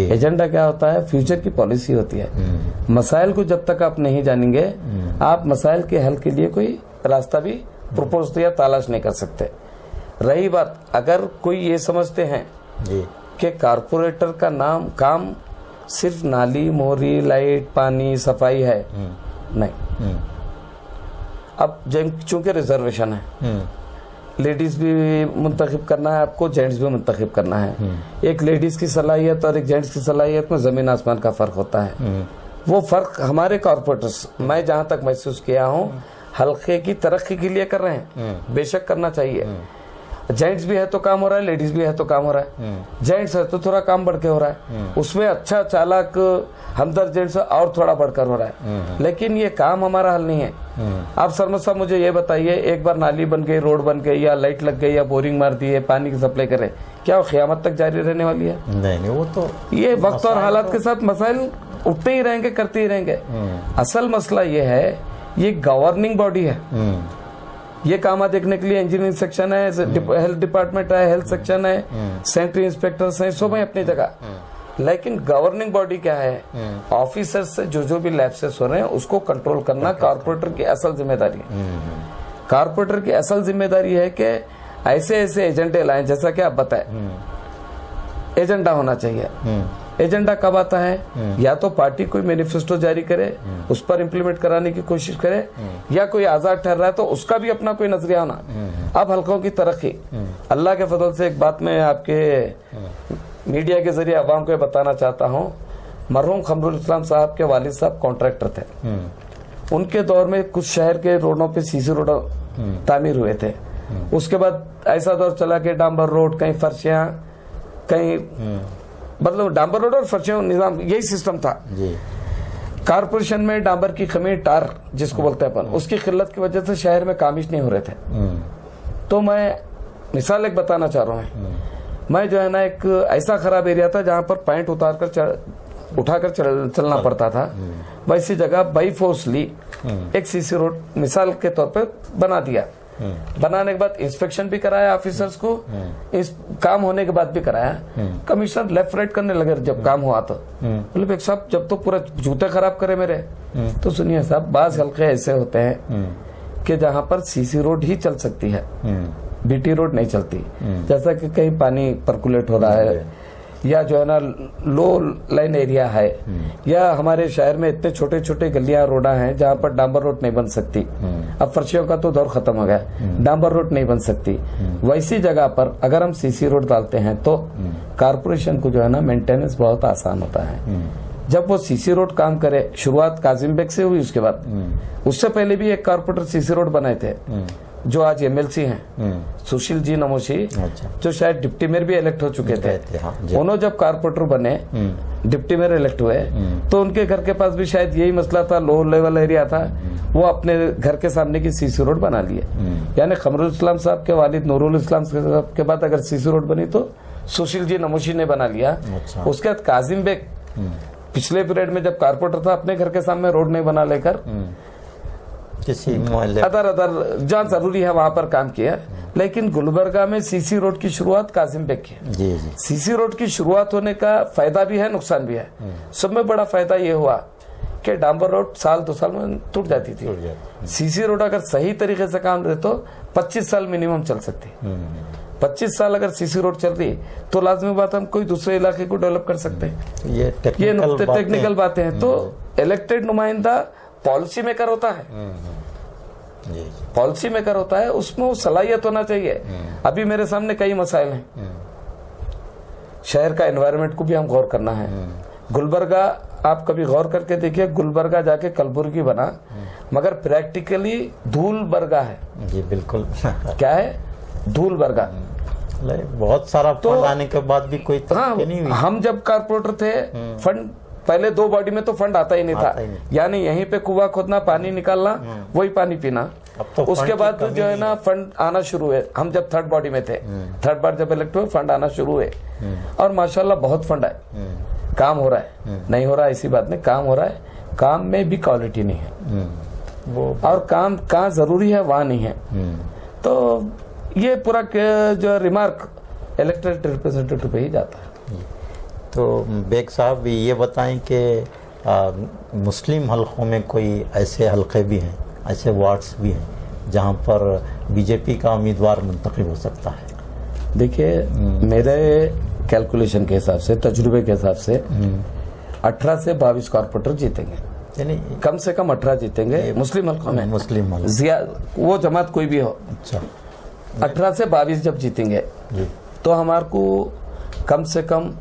एजेंडा क्या होता है? फ्यूचर की पॉलिसी होती है। मसाइल को जब तक आप नहीं जानेंगे, आप मसाइल के हल के लिए कोई रास्ता भी प्रपोज या तलाश नहीं कर सकते। रही बात, अगर कोई ये समझते हैं कि कारपोरेटर का काम सिर्फ नाली, मोरी, लाइट, पानी, सफाई है, नहीं। अब चूंकि रिजर्वेशन है, लेडीज भी मुंतखब करना है आपको, जेंट्स भी मुंतखब करना है। एक लेडीज की सलाहियत और एक जेंट्स की सलाहियत में जमीन आसमान का फर्क होता है। वो फर्क हमारे कॉर्पोरेटर्स, मैं जहां तक महसूस किया हूं, हल्के की तरक्की के लिए कर रहे हैं। बेशक करना चाहिए। जेंट्स भी है तो काम हो रहा है, लेडीज भी है तो काम हो रहा है। जेंट्स है तो थोड़ा काम बढ़ के हो रहा है, उसमें अच्छा चालाक हमदर्द जेंट्स और थोड़ा बढ़कर हो रहा है, लेकिन ये काम हमारा हल नहीं है। आप सरमद साहब मुझे ये बताइए, एक बार नाली बन गई, रोड बन गई, या लाइट लग गई, या बोरिंग मार दी है, पानी की सप्लाई करे, क्या वो क़यामत तक जारी रहने वाली है? नहीं, वो तो ये वक्त और हालात के साथ मसाइल उठते ही रहेंगे, करते ही रहेंगे। असल मसला ये है, ये गवर्निंग बॉडी है। ये काम देखने के लिए इंजीनियरिंग सेक्शन है, हेल्थ डिपार्टमेंट है, हेल्थ सेक्शन है, सैनिटरी इंस्पेक्टर्स हैं, सब है अपनी जगह। लेकिन गवर्निंग बॉडी क्या है? ऑफिसर्स से जो भी लैप्सेस हो रहे हैं उसको कंट्रोल करना कारपोरेटर की असल जिम्मेदारी है। कारपोरेटर की असल जिम्मेदारी है कि ऐसे ऐसे एजेंडे लाएं, जैसा कि आप बताएं, एजेंडा होना चाहिए। एजेंडा कब आता है? या तो पार्टी कोई मैनिफेस्टो जारी करे, उस पर इम्प्लीमेंट कराने की कोशिश करे, या कोई आजाद ठहर रहा है तो उसका भी अपना कोई नजरिया होना। अब हल्कों की तरक्की, अल्लाह के फजल से एक बात मैं आपके मीडिया के जरिए अवाम को बताना चाहता हूँ। मरहूम खमरुल इस्लाम साहब के वालिद साहब कॉन्ट्रैक्टर थे। उनके दौर में कुछ शहर के रोडों पे सीसी रोड तामीर हुए थे। उसके बाद ऐसा दौर चला कि डांबर रोड, कहीं फर्शियां, कहीं मतलब डांबर रोड और फर्शियों निजाम, यही सिस्टम था। कारपोरेशन में डांबर की कमी, टार जिसको बोलते हैं अपन, उसकी किल्लत की वजह से शहर में कामिश नहीं हो रहे थे। तो मैं मिसाल एक बताना चाह रहा हूँ। मैं जो है ना, एक ऐसा खराब एरिया था जहां पर पैंट उठाकर चलना पड़ता था, वैसी जगह बाई फोर्सली एक सीसी रोड मिसाल के तौर पे बना दिया। बनाने के बाद इंस्पेक्शन भी कराया ऑफिसर्स को, इस काम होने के बाद भी कराया। कमिश्नर लेफ्ट राइट करने लगे जब काम हुआ तो, बोले साहब जब तो पूरा जूते खराब करे मेरे। तो सुनिए साहब, बाज हल्के ऐसे होते हैं कि जहां पर सीसी रोड ही चल सकती है, बीटी रोड नहीं चलती। जैसा कि कहीं पानी पर्कुलेट हो रहा है, या जो है ना लो लाइन एरिया है, या हमारे शहर में इतने छोटे छोटे गलियां रोडा हैं जहां पर डांबर रोड नहीं बन सकती। अब फर्शियों का तो दौर खत्म हो गया, डांबर रोड नहीं बन सकती। वैसी जगह पर अगर हम सीसी रोड डालते हैं तो कारपोरेशन को जो है ना मेंटेनेंस बहुत आसान होता है। जब वो सीसी रोड काम करे, शुरुआत काजिम बेग से हुई, उसके बाद उससे पहले भी एक कारपोरेटर सीसी रोड बनाए थे जो आज एमएलसी हैं, सुशील जी नमोशी, जो शायद डिप्टी मेयर भी इलेक्ट हो चुके थे। उन्होंने जब कारपोरेटर बने, डिप्टी मेयर इलेक्ट हुए, तो उनके घर के पास भी शायद यही मसला था, लो लेवल एरिया था, वो अपने घर के सामने की सीसी रोड बना लिए। यानी खमरुल इस्लाम साहब के वालिद नूरुल इस्लाम साहब के बाद अगर सीसी रोड बनी तो सुशील जी नमोशी ने बना लिया। उसके बाद काजिम बेग पिछले पीरियड में जब कारपोरेटर था, अपने घर के सामने रोड नहीं बना लेकर किसी अदर जहाँ जरूरी है वहां पर काम किया। लेकिन गुलबर्गा में सीसी रोड की शुरुआत काजिम बेग की। सीसी रोड की शुरुआत होने का फायदा भी है, नुकसान भी है। सब में बड़ा फायदा ये हुआ कि डांबर रोड साल 2 साल में टूट जाती थी। सीसी रोड अगर सही तरीके से काम रहे तो 25 साल मिनिमम चल सकती। 25 साल अगर सीसी रोड चल रही तो लाजमी बात हम कोई दूसरे इलाके को डेवलप कर सकते हैं। ये टेक्निकल बातें हैं। तो इलेक्टेड नुमाइंदा पॉलिसी मेकर होता है, पॉलिसी मेकर होता है, उसमें वो सलाहियत होना चाहिए। अभी मेरे सामने कई मसाइल हैं, शहर का एनवायरनमेंट को भी हम गौर करना है। गुलबर्गा आप कभी गौर करके देखिए, गुलबर्गा जाके कलबुर्गी बना, मगर प्रैक्टिकली धूलबर्गा है। जी बिल्कुल। क्या है? धूलबर्गा। बहुत सारा फंड आने के बाद भी कोई तरक्की नहीं हुई। हम जब कारपोरेटर थे, फंड पहले 2 बॉडी में तो फंड आता ही नहीं था, यानी यहीं पे कुआं खोदना, पानी निकालना, वही पानी पीना। अब तो उसके बाद जो है ना फंड आना शुरू हुए। हम जब 3rd बॉडी में थे, 3rd बार जब इलेक्ट हुए, फंड आना शुरू हुए और माशाल्लाह बहुत फंड आए। काम हो रहा है, नहीं हो रहा है ऐसी बात नहीं, काम हो रहा है। काम में भी क्वालिटी नहीं है, और काम कहाँ जरूरी है वहां नहीं है। तो ये पूरा जो रिमार्क इलेक्टेड रिप्रेजेंटेटिव पे ही जाता है। तो बेग साहब ये बताएं कि मुस्लिम हलकों में कोई ऐसे हलके भी हैं, ऐसे वार्ड्स भी हैं जहां पर बीजेपी का उम्मीदवार मुंतखब हो सकता है? देखिए, मेरे कैलकुलेशन के हिसाब से, तजुर्बे के हिसाब से 18 से 22 कॉर्पोरेटर जीतेंगे, यानी कम से कम 18 जीतेंगे मुस्लिम हलकों में। मुस्लिम वो जमात कोई भी हो। अच्छा, 18 से 22 जब जीतेंगे तो हमारे को कम से कम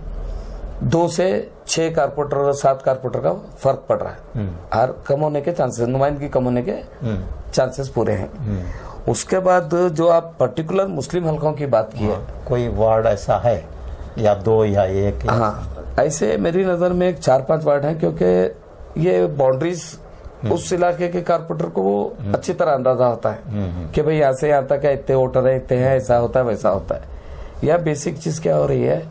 2 से 6 कारपोरेटर और 7 कारपोरेटर का फर्क पड़ रहा है। और कम होने के चांसेस, नुमाइंदगी कम होने के चांसेस पूरे हैं। उसके बाद जो आप पर्टिकुलर मुस्लिम हलकों की बात की है, कोई वार्ड ऐसा है या 2 या 1? हाँ, ऐसे मेरी नजर में 4-5 वार्ड हैं, क्योंकि ये बाउंड्रीज उस इलाके के कारपोरेटर को वो अच्छी तरह अंदाजा होता है कि भाई यहाँ से यहाँ तक है, इतने वोटर है, इतने हैं, ऐसा होता है वैसा होता है। यह बेसिक चीज क्या हो रही है,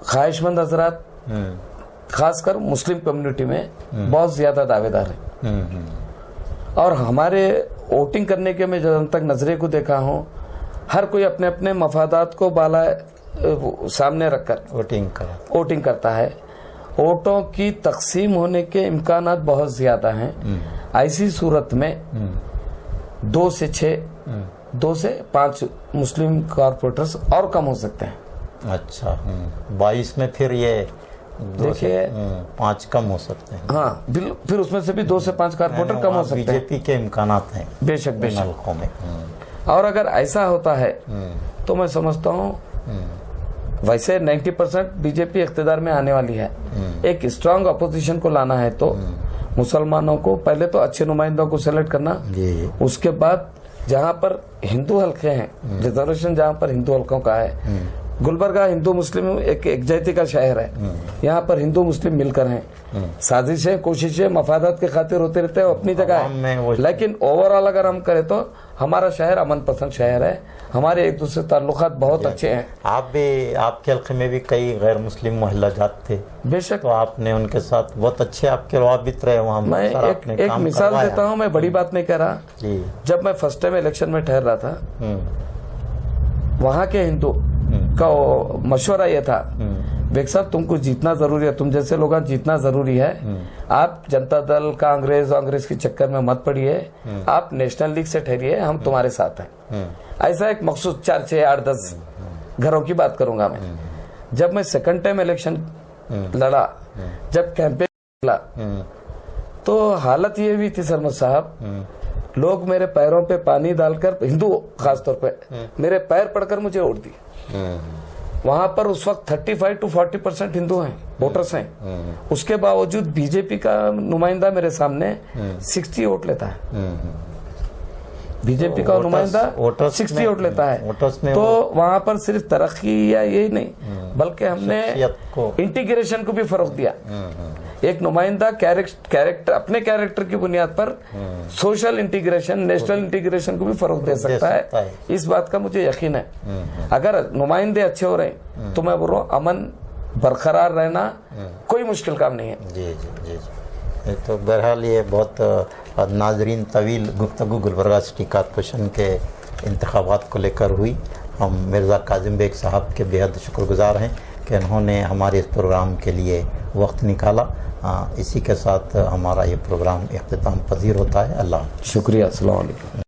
ख्वाहिशमंद हजरात खासकर मुस्लिम कम्युनिटी में बहुत ज्यादा दावेदार है। और हमारे वोटिंग करने के मैं जब तक नजरे को देखा हूँ, हर कोई अपने अपने मफादात को बाला सामने रखकर वोटिंग करता है। वोटों की तकसीम होने के इम्कानात बहुत ज्यादा हैं। ऐसी सूरत में 2 से 6, 2 से 5 मुस्लिम कॉर्पोरेटर्स और कम हो सकते हैं। अच्छा, 22 में फिर ये देखिए 5 कम हो सकते हैं। हाँ, फिर उसमें से भी 2 से 5 कारपोरेटर कम हो सकते हैं। बीजेपी के इम्कानात हैं बेशक हलकों में। और अगर ऐसा होता है तो मैं समझता हूँ वैसे 90% बीजेपी इख्तिदार में आने वाली है। एक स्ट्रांग अपोजिशन को लाना है तो मुसलमानों को पहले तो अच्छे नुमाइंदों को सेलेक्ट करना, उसके बाद जहाँ पर हिंदू हल्के हैं, रिजर्वेशन जहाँ पर हिंदू हल्कों का है, गुलबर्गा हिंदू मुस्लिम एक एकजाती का शहर है, यहाँ पर हिंदू मुस्लिम मिलकर हैं, साजिशें कोशिशें मफादात के खातिर होते रहते हैं, अपनी जगह है। लेकिन ओवरऑल अगर हम करें तो हमारा शहर अमन पसंद शहर है, हमारे एक दूसरे ताल्लुकात बहुत अच्छे हैं। आपके हल्के में भी कई गैर मुस्लिम मोहल्ला जात थे, बेशक, तो आपने उनके साथ बहुत अच्छे आपके रवाबित रहे वहाँ। मैं एक मिसाल देता हूँ, मैं बड़ी बात नहीं कह रहा। जब मैं फर्स्ट टाइम इलेक्शन में ठहर रहा था, वहाँ के हिंदू का मशवरा ये था, बेग साहब तुमको जीतना जरूरी है, तुम जैसे लोग जीतना जरूरी है, आप जनता दल कांग्रेस के चक्कर में मत पड़िए, आप नेशनल लीग से ठहरिए, हम तुम्हारे साथ हैं। ऐसा एक मखसूस 4, 6, 8, 10 घरों की बात करूंगा मैं। जब मैं सेकंड टाइम इलेक्शन लड़ा, जब कैंपेन लड़ा, तो हालत ये भी थी सरमद साहब, लोग मेरे पैरों पे पानी डालकर, हिंदू खासतौर पे मेरे पैर पड़कर मुझे वोट दिए। वहां पर उस वक्त 35 to 40% हिंदू हैं, वोटर्स हैं। उसके बावजूद बीजेपी का नुमाइंदा मेरे सामने 60 वोट लेता है। बीजेपी का नुमाइंदा 60 वोट लेता है। तो वहां पर सिर्फ तरक्की या यही नहीं, बल्कि हमने इंटीग्रेशन को भी फरोग दिया। एक नुमाइंदा कैरेक्टर अपने कैरेक्टर की बुनियाद पर सोशल इंटीग्रेशन, नेशनल इंटीग्रेशन को भी फरोग दे सकता है। इस बात का मुझे यकीन है। अगर नुमाइंदे अच्छे हो रहे तो मैं बोल रहा हूँ अमन बरकरार रहना कोई मुश्किल काम नहीं है। जी जी जी। तो बहरहाल ये बहुत नाजरीन तवील गुफ्तगू गुलबर्गा सिटी कॉर्पोरेशन के इंतखाबात को लेकर हुई। हम मिर्ज़ा काजिम बेग साहब के बेहद शुक्रगुजार हैं कि उन्होंने हमारे इस प्रोग्राम के लिए वक्त निकाला। इसी के साथ हमारा ये प्रोग्राम इख्तिताम पजीर होता है। अल्लाह शुक्रिया। अस्सलाम वालेकुम।